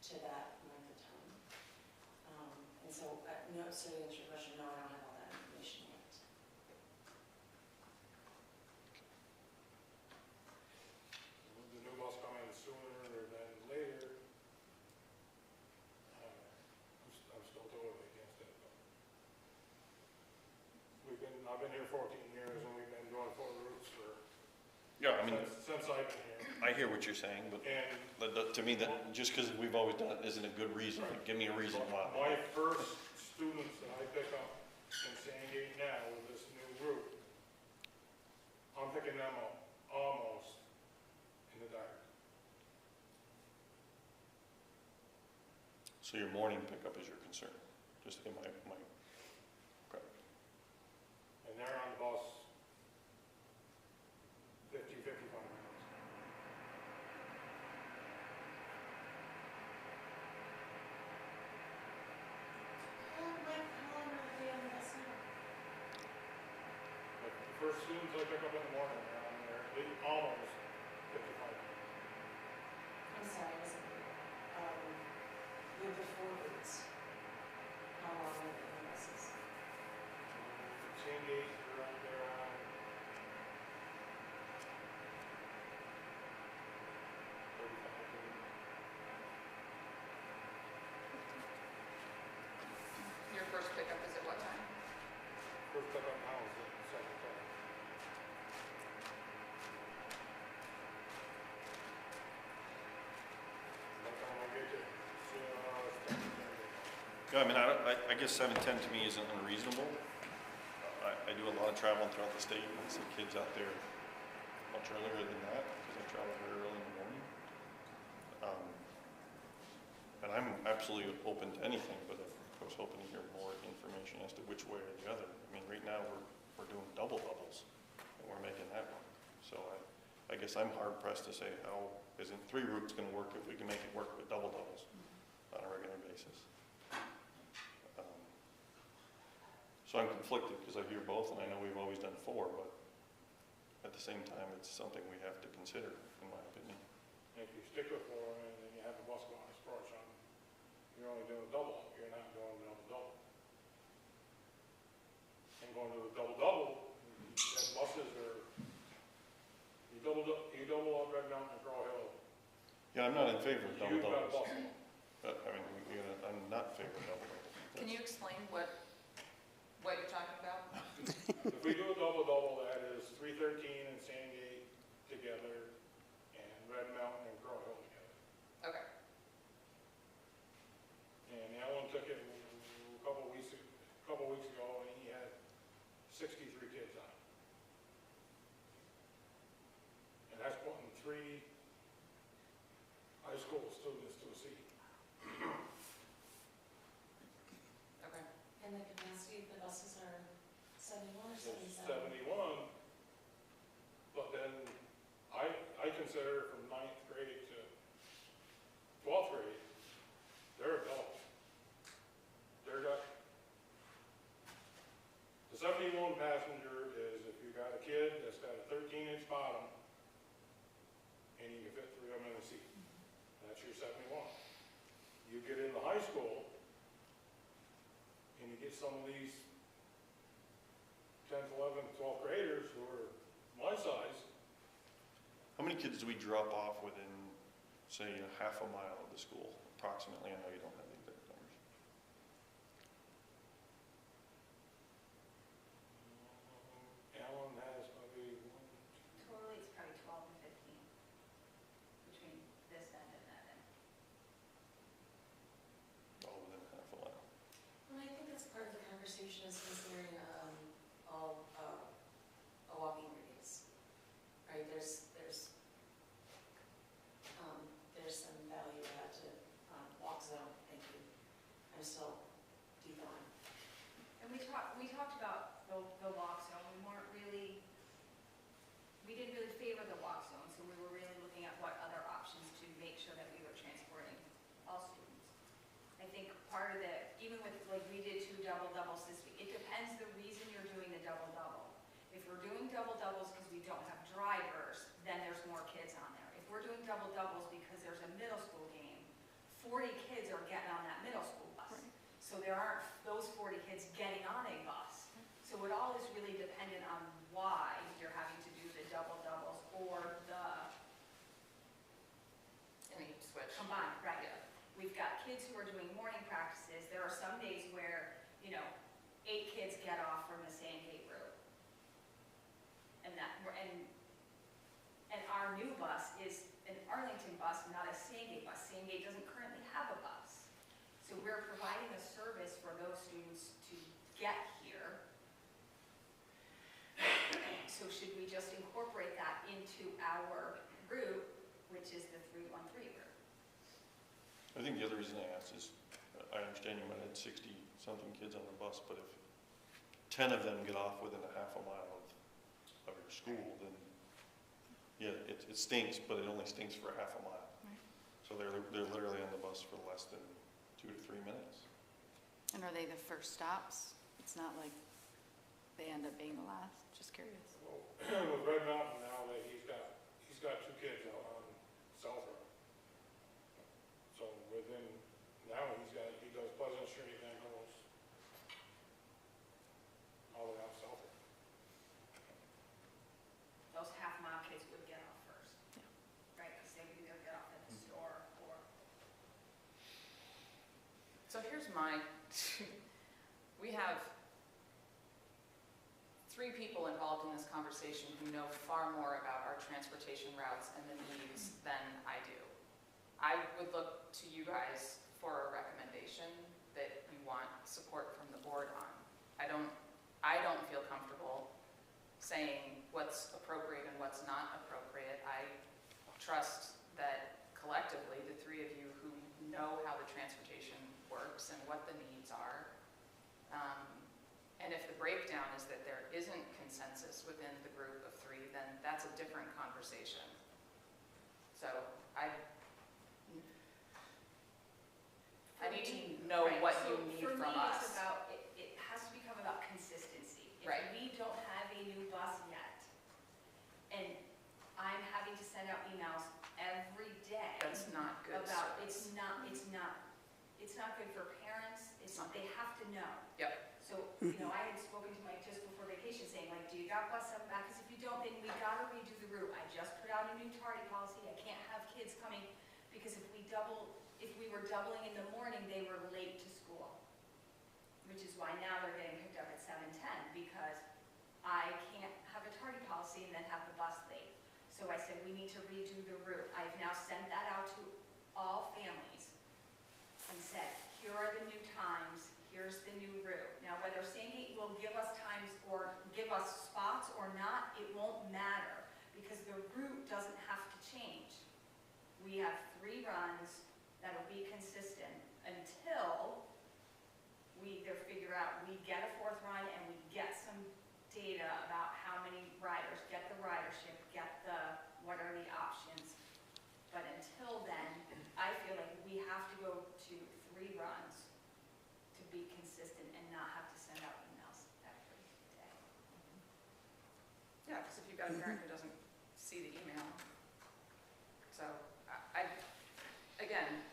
to that length of time. And so, no, so to answer your question, no, I don't have all that information yet. the new bus coming sooner than later. I'm still totally against it. I've been here 14 years and we've been doing 4 routes Yeah, I mean, since I've been here. I hear what you're saying, but And to me, that, just because we've always done it isn't a good reason. Like, give me a reason why. my first students that I pick up in Sandgate now with this new route, I'm picking them up almost in the dark. So your morning pickup is your concern, just in my, okay. And they're on the bus 55 minutes. But the first students I pick up in the morning are on there, almost 55 minutes. I'm sorry, I wasn't here. Yeah, I mean, I guess 7:10 to me isn't unreasonable. I do a lot of traveling throughout the state, and I see kids out there much earlier than that, because I travel very early in the morning. And I'm absolutely open to anything, but I was hoping to hear more information as to which way or the other. I mean, right now, we're doing double doubles, and we're making that work. So I guess I'm hard pressed to say how isn't 3 routes gonna work if we can make it work with double doubles on a regular basis. So I'm conflicted because I hear both, and I know we've always done 4, but at the same time, it's something we have to consider, in my opinion. If you stick with 4 and then you have the bus go on a sports on, you're only doing a double, you're not doing double. And going to the double, then buses are, you double up Red Mountain and Crow Hill. Yeah, I'm not in favor of double You've got a doubles. bus. But, I mean, I'm not in favor of double doubles. Can you explain what you're talking about? If we do a double, that is 313 and Sandgate together, and Red Mountain and Crow Hill together. Okay. And Alan took it a couple weeks ago, and he had 63 kids on it. And that's putting 3 high school students to a seat. Okay. And the capacity of the buses are 71 or It's 77? 71, but then I consider from 9th grade to 12th grade, they're adults. They're not, the 71 passenger is if you got a kid that's got a 13-inch bottom and you can fit 3 of them in a seat. That's your 71. You get into high school and you get some of these 10th, 11th, 12th graders who are my size. How many kids do we drop off within, say, a half a mile of the school, approximately? I know you don't have the exact numbers. Alan has probably Totally, it's probably 12 and 15 between this end and that end. All within a half a mile. Well, I think that's part of the conversation is considering a walking radius, right? There's some value add to walk zone, thank you. I'm still deep on. And we talked about the walk zone, we didn't really favor the walk zone, so we were really looking at what other options to make sure that we were transporting all students. I think part of the, even with, like, we did 2 double-doubles this week, it depends the reason you're doing the double-double. If we're doing double-doubles because we don't have drivers, then there's more kids on there. If we're doing double-doubles because there's a middle school game, 40 kids are getting on that middle school bus. So there aren't those 40 kids getting on a bus. So it all is really dependent on why you're having to do the double-doubles or the Any switch? combined, right? We've got kids who are doing morning practices. There are some days where, 8 kids get off from the Sandgate route. And our new bus is an Arlington bus, not a Sandgate bus. Sandgate doesn't currently have a bus. So we're providing a service for those students to get here. So should we just incorporate that into our route, which is the 313 route? I think the other reason I asked is, I understand you might have 60-something kids on the bus, but if 10 of them get off within a half a mile of your school, then, yeah, it stinks, but it only stinks for half a mile. Right. So they're literally on the bus for less than 2 to 3 minutes. And are they the first stops? It's not like they end up being the last? Just curious. Well, with Red Mountain now, that he's got 2 kids out on South Road. So now he does Pleasant Street and then goes all the way out South Road. Those half-mile kids would get off first. Yeah. Right, because they would either get off at the store or. So here's my, we have 3 people involved in this conversation who know far more about our transportation routes and the needs than I do. I would look to you guys for a recommendation that you want support from the board on. I don't feel comfortable saying what's appropriate and what's not appropriate. I trust that collectively, the three of you who know how the transportation works and what the needs are, and if the breakdown is that there isn't consensus within the group of three, then that's a different conversation. So I need to know Right, what so you need for from me, us. it's about, it has to become about consistency. Right. If we don't have a new bus yet, and I'm having to send out emails every day That's not good about, service. it's not good for parents, not. they have to know. Yep. So, I had spoken to Mike just before vacation saying, like, do you got bus up back? Because if you don't, then we gotta redo the route. I just put out a new tardy policy. I can't have kids coming, because if we were doubling in the morning, they were late to school. Which is why now they're getting picked up at 7:10, because I can't have a tardy policy and then have the bus late. So I said, we need to redo the route. I've now sent that out to all families and said, here are the new times, here's the new route. Now, whether Sandgate will give us times or give us spots or not, it won't matter, because the route doesn't have to change. We have 3 runs that'll be consistent until we either figure out, we get a 4th run and we get some data about how many riders, get the ridership, get what are the options. But until then, I feel like we have to go to 3 runs to be consistent and not have to send out emails every day. Yeah, because if you've got a parent who doesn't see the email. So again,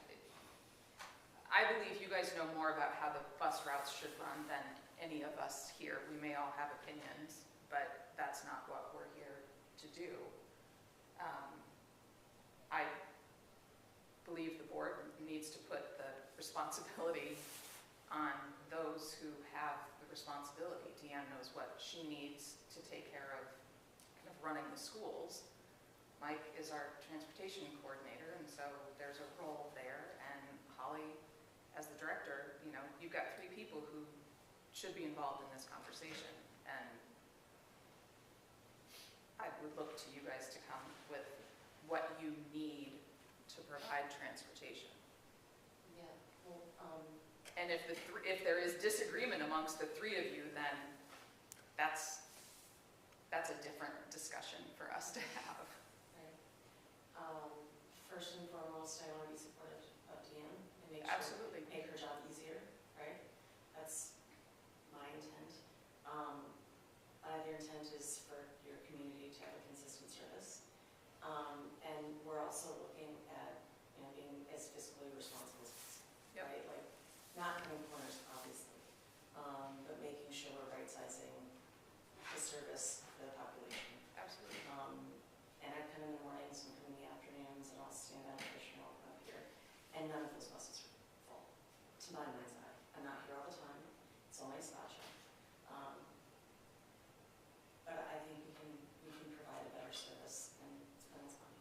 I believe you guys know more about how the bus routes should run than any of us here. We may all have opinions, but that's not what we're here to do. I believe the board needs to put the responsibility on those who have the responsibility. Deanne knows what she needs to take care of kind of running the schools. Mike is our transportation coordinator, and so there's a role there. And Holly, as the director, you've got 3 people who should be involved in this conversation. And I would look to you guys to come with what you need to provide transportation. Yeah, well, And if there is disagreement amongst the 3 of you, then that's a different discussion for us to have. right. First and foremost, I want to be supportive of Deanne and make Absolutely. make her job easier, right? That's my intent. Their intent is for your community to have a consistent service. And we're also looking at, being as fiscally responsible as possible, Yep. right? Like, not cutting corners, obviously, but making sure we're right-sizing the service for the population. Absolutely. And I come in the mornings and come in the afternoons, and I'll stand out there, and I'll come up here, and none of those buses are full, to my mind's eye. I'm not here all the time, it's only a spot check. But I think we can provide a better service and spend less money.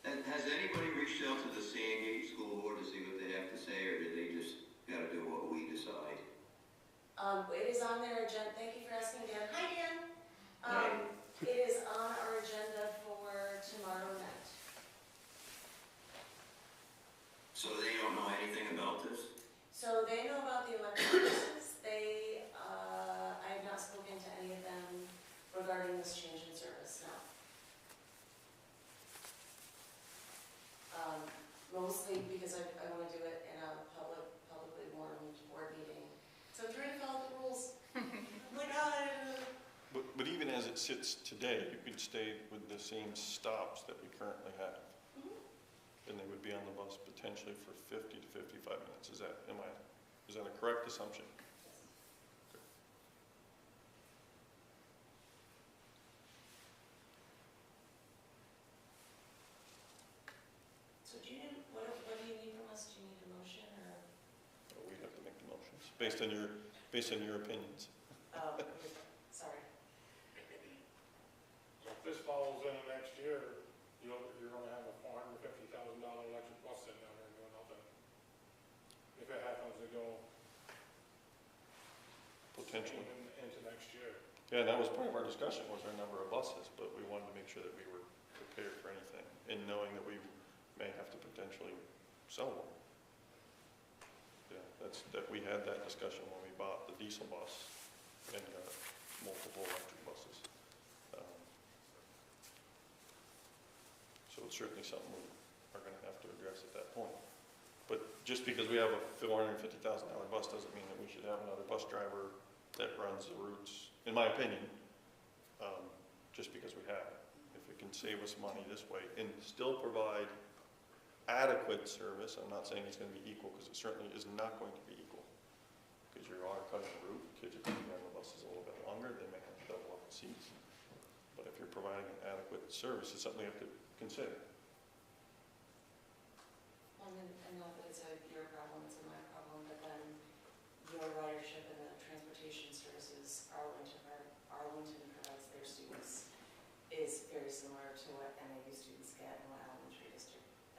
And has anybody reached out to the Sandgate School Board to see what they have to say, or do they just gotta do what we decide? It is on their agenda, thank you for asking, Dan. Hi, Dan. Hi. It is on our agenda for tomorrow night. So they don't know anything about this? So they know about the electric buses. I have not spoken to any of them regarding this change in service, no. Mostly because I want to do it in a publicly warmed board meeting. So I'm trying to follow the rules. Oh my God. But even as it sits today, you could stay with the same stops that we currently have. And they would be on the bus potentially for 50 to 55 minutes. Is that a correct assumption? So do you, what do you need from us? Do you need a motion or? Or we have to make the motions based on your opinions. Oh, sorry. So if this falls in next year, you're gonna have a $450,000 electric bus sitting down there doing nothing. we go potentially. into next year. Yeah, and that was part of our discussion, was our number of buses, but we wanted to make sure that we were prepared for anything, and knowing that we may have to potentially sell one. Yeah, that we had that discussion when we bought the diesel bus and got multiple electric buses. So it's certainly something we are gonna have to address at that point. But just because we have a $450,000 bus doesn't mean that we should have another bus driver that runs the routes, in my opinion, just because we have it. If it can save us money this way and still provide adequate service, I'm not saying it's gonna be equal, because it certainly is not going to be equal. Because you are cutting the route, kids are going to be on the buses a little bit longer, they may have to double up the seats. But if you're providing an adequate service, it's something we have to consider. And not that it's your problem, it's my problem, but then your ridership and the transportation services Arlington provides their students is very similar to what MAU students get and what the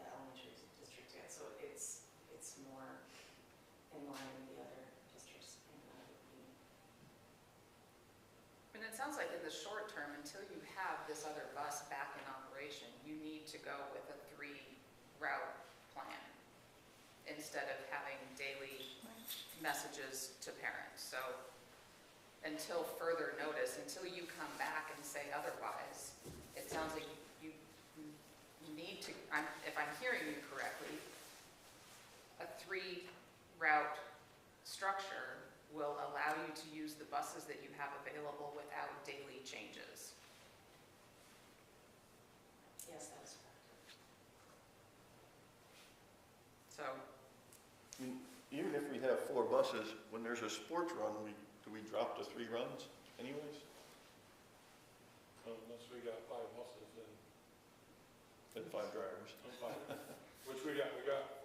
elementary district gets. So it's more in line with the other districts in my opinion. I mean, it sounds like in the short term, until you have this other bus back in operation, you need to go with a 3-route plan instead of having daily messages to parents. So until further notice, until you come back and say otherwise, it sounds like you need to, if I'm hearing you correctly, a 3-route structure will allow you to use the buses that you have available without daily changes. Yes, that is correct. So, I mean, even if we have 4 buses, when there's a sports run, do we drop to 3 runs anyways? Unless we got 5 buses And 5 drivers. which we got,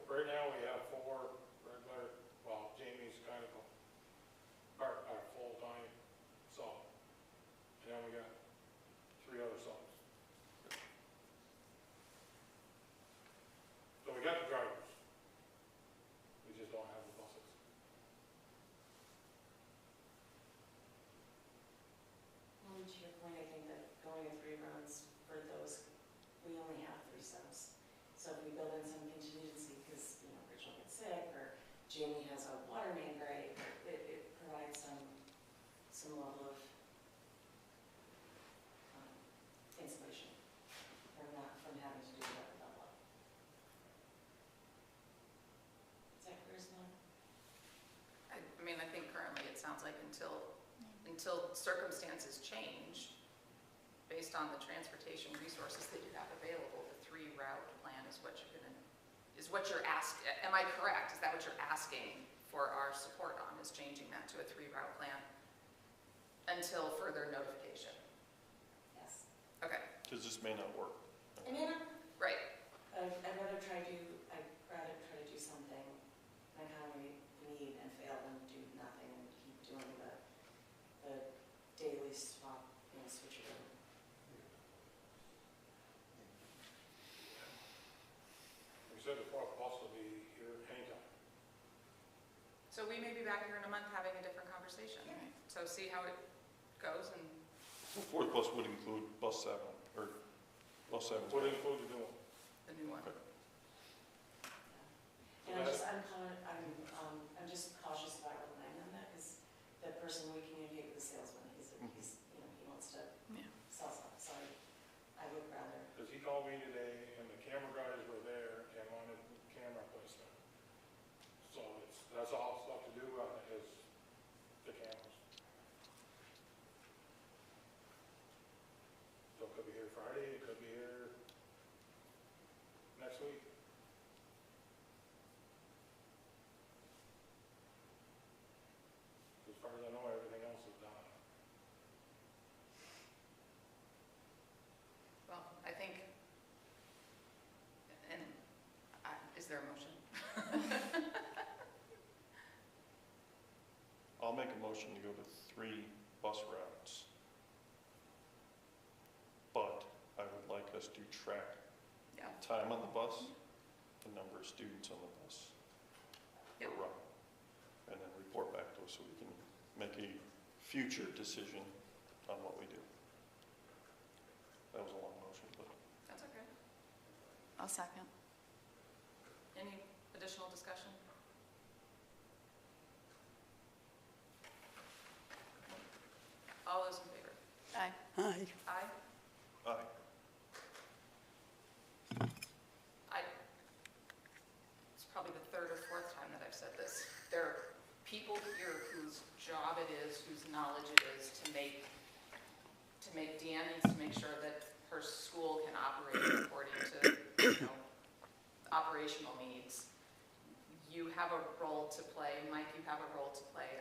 right now we have 4 regular, well, Jamie's kind of our full-time sub. And then we got 3 other subs. So we got the drivers. We just don't have the buses. Well, to your point, I think that going to 3 runs for those, we only have 3 subs. So if we build in some contingency, because, Rachel gets sick, or Jamie has a water main break, it provides some level of insulation from having to do that double up. Is that clear, Simone? I mean, I think currently it sounds like until circumstances change, based on the transportation resources that you have available, the 3-route plan is what you're asking. Am I correct? Is that what you're asking for our support on, is changing that to a 3-route plan until further notification? Yes. Okay, Because this may not work. I mean, right. I'd rather try to do something like how we need and fail than do nothing and keep doing the daily swap, switch it over. We said the 4th bus will be here anytime. So we may be back here in a month having a different conversation. Right. So see how it goes, and The 4th bus would include bus 7, or bus 7. Would include the new one. the new one. And I'm just cautious about relying on that, because the person we communicate with, the salesman, he wants to Yeah. sell stuff, so I would rather. Because he called me today, and the camera guys were there and wanted camera placement. So that's all stuff to do on it is the cameras. So it could be here Friday, it could be here next week. As far as I know, everything else is done. Well, I think, and is there a motion? I'll make a motion to go to 3 bus routes. But I would like us to track Yeah. time on the bus, the number of students on the bus per Yep. run. and then report back to us so we can make a future decision on what we do. That was a long motion, but. That's okay. I'll second. Any additional discussion? All those in favor? Aye. Aye. Aye. Aye. It's probably the third or fourth time that I've said this. There are people here whose job it is, whose knowledge it is to make Deanne needs to make sure that her school can operate according to, operational needs. You have a role to play, Mike, you have a role to play.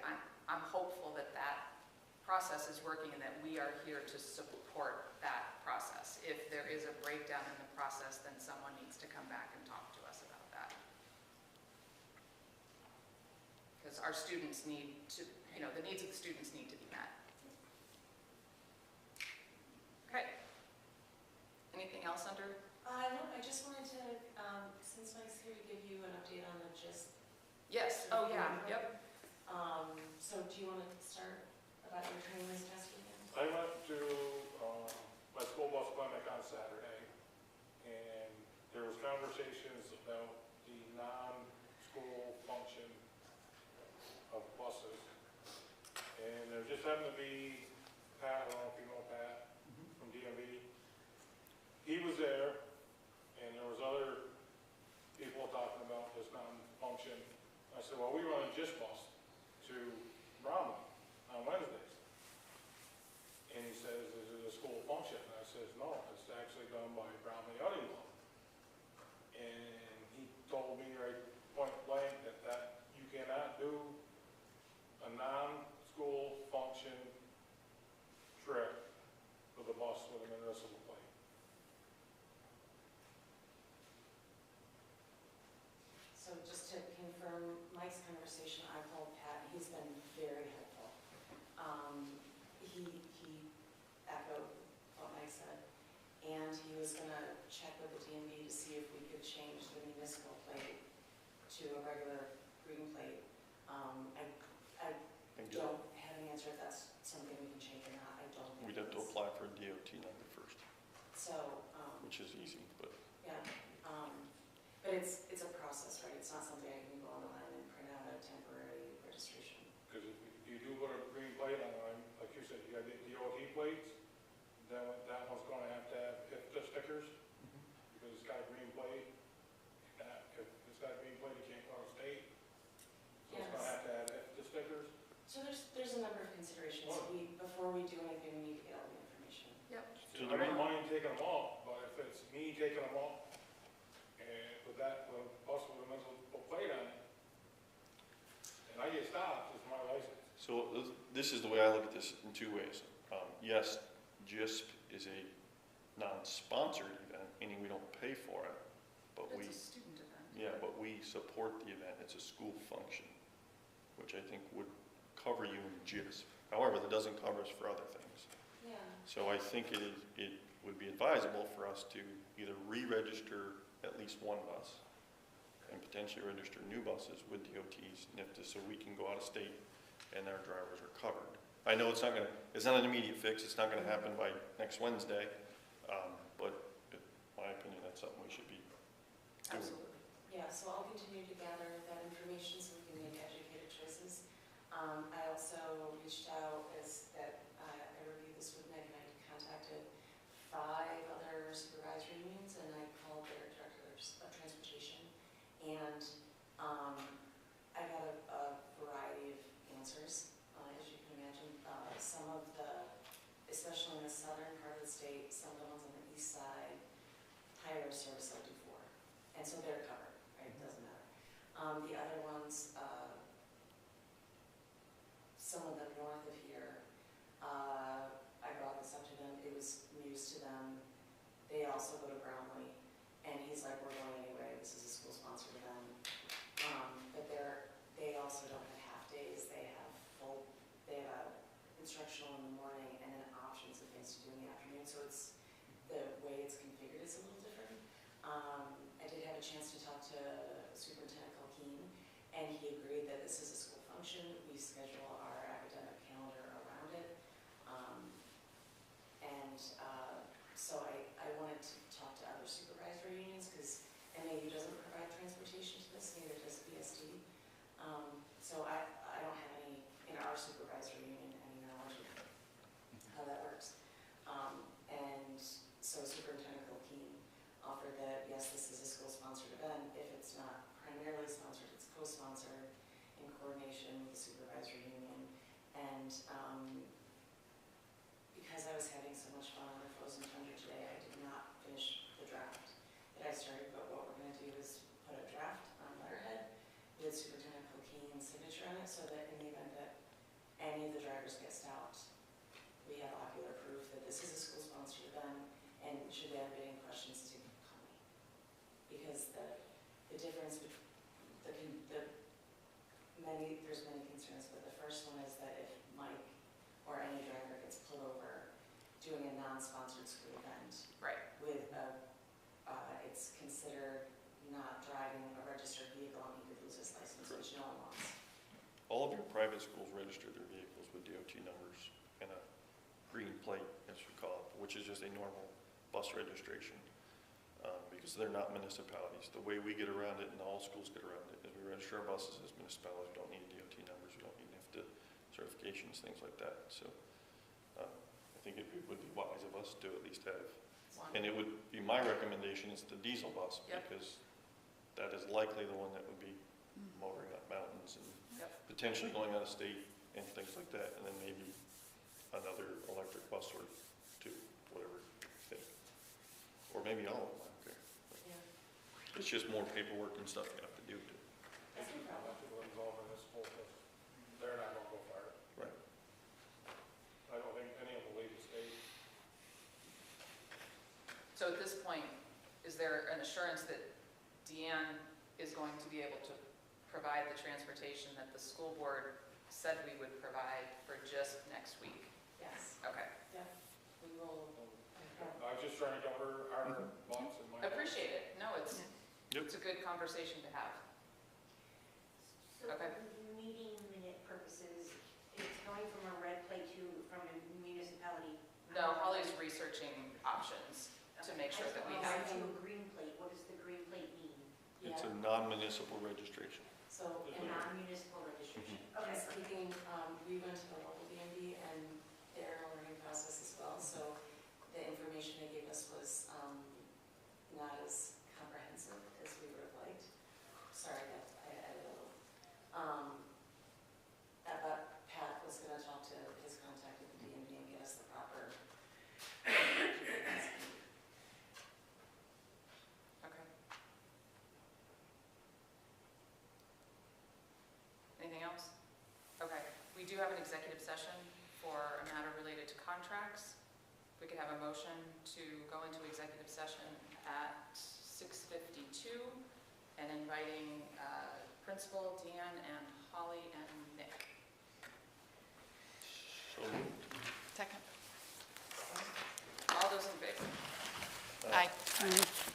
I'm hopeful that that process is working and that we are here to support that process. If there is a breakdown in the process, then someone needs to come back and talk to us about that. Because our students need to, the needs of the students need to be met. Okay. Anything else under? No, I just wanted to, since Mike's here, to give you an update on the GIST. Yes, oh yeah, yep. So do you want to start about your training this past weekend? I went to my school bus clinic on Saturday, and there was conversations about the non-school function of buses. And there just happened to be Pat, I don't know if you know Pat, from DMV. He was there, and there was other people talking about this non-function. I said, well, we run a GIST bus to Bromley on Wednesdays. And he says, is it a school function? And I says, no, it's actually done by Bromley Audio Club. And he told me right point blank that you cannot do a non-school function trip with a bus with a municipal plate. So just to confirm Mike's conversation, I called Pat, and he's been very helpful. He echoed what Mike said, and he was gonna check with the DMV to see if we could change the municipal plate to a regular green plate. I don't have an answer if that's something we can change or not, I don't think We'd have to it is. apply for a DOT number first, So, which is easy, but. yeah, but it's a process, right? It's not something I can go online and print out a temporary registration. Because if you do put a green plate on, like you said, you got the DOT plates, then that one's gonna have the stickers, because it's got a green plate. If it's got a green plate, you can't go to state. So it's gonna have the stickers. So there's a number of considerations. Before we do anything, we need to get all the information. Yep. So I don't mind taking them off, but if it's me taking them off, and with that, with a bus with a municipal plate on it, and I get stopped, it's my license. So this is the way I look at this in two ways. Yes, GISP is a non-sponsored event, meaning we don't pay for it, but It's a student event. yeah, but we support the event. It's a school function, which I think would cover you in GISP. However, that doesn't cover us for other things. Yeah. So I think it would be advisable for us to either re-register at least one bus and potentially register new buses with DOTs, NIFTA, so we can go out of state and our drivers are covered. I know it's not an immediate fix, it's not gonna happen by next Wednesday, but in my opinion, that's something we should be doing. Absolutely. Yeah, so I'll continue to gather that information so we can make educated choices. I also reached out I reviewed this with Meg, and I contacted 5 other supervisory unions, and I called their directors of transportation. And I got a variety of answers, as you can imagine. Some of especially in the southern part of the state, some of the ones on the east side hire a service like before. And so they're covered, right? It doesn't matter. The other ones, some of them north of here, I brought this up to them, it was news to them. They also go to Brownlee, and he's like, we're going anyway, this is a school-sponsored event. But they also don't have half days, they have instructional in the morning and then options of things to do in the afternoon, so the way it's configured is a little different. I did have a chance to talk to Superintendent Kalkeen, and he agreed that this is a school function. function, we schedule our academic calendar around it. So I wanted to talk to other supervisory unions, because MAU doesn't provide transportation to this, neither does BSD. So I don't have any, in our supervisory union, any knowledge of how that works. And so Superintendent Kilkeen offered that, yes, this is a school-sponsored event. If it's not primarily sponsored, it's co-sponsored in coordination with the supervisory union. And because I was having so much fun on the frozen tundra today, I did not finish the draft that I started, but what we're gonna do is put a draft on letterhead with Superintendent Kilkeen's signature on it, so that in the event that any of the drivers get stopped, we have ocular proof that this is a school-sponsored event, and should they have any questions, to call me. Because the difference, there's many concerns, but the first one is that if Mike or any driver gets pulled over doing a non-sponsored school event Right. with it's considered not driving a registered vehicle, and he could lose his license, which no one wants. All of your private schools register their vehicles with DOT numbers and a green plate, as we call it, which is just a normal bus registration, because they're not municipalities. The way we get around it, and all schools get around it, is we register our buses as municipalities. We don't need DOT numbers, we don't need NIFTA certifications, things like that. So I think it would be wise of us to at least have, and it would be my recommendation is the diesel bus, Yep. because that is likely the one that would be motoring up mountains and Yep. potentially going out of state and things like that, and then maybe another electric bus or two, whatever you think. Or maybe all of them, I don't care. Yeah. It's just more paperwork and stuff you have to do to. That's no problem. Electrical is all municipal, because they're not gonna go far. Right. I don't think any of them leave the state. So at this point, is there an assurance that Deanne is going to be able to provide the transportation that the school board said we would provide for just next week? Yes, Okay, we will. I was just trying to cover our box in my. appreciate it. No, it's a good conversation to have. So Okay. for meeting minute purposes, it's going from a red plate from a municipality? No, Holly's researching options to make sure that we have. To a green plate, what does the green plate mean? It's Yeah. a non-municipal registration. So, A non-municipal registration? okay, speaking, we went to the local DMV and their learning process as well, so the information they gave us was not as comprehensive as we would have liked. Sorry, that I added a little. But Pat was gonna talk to his contact at the DMV and get us the proper. Okay. Anything else? Okay, we do have an executive session for a matter related to contracts. We could have a motion to go into executive session at 6:52 and inviting Principal, Deanne, and Holly, and Nick. So moved. Second. All those in favor? Aye. Aye.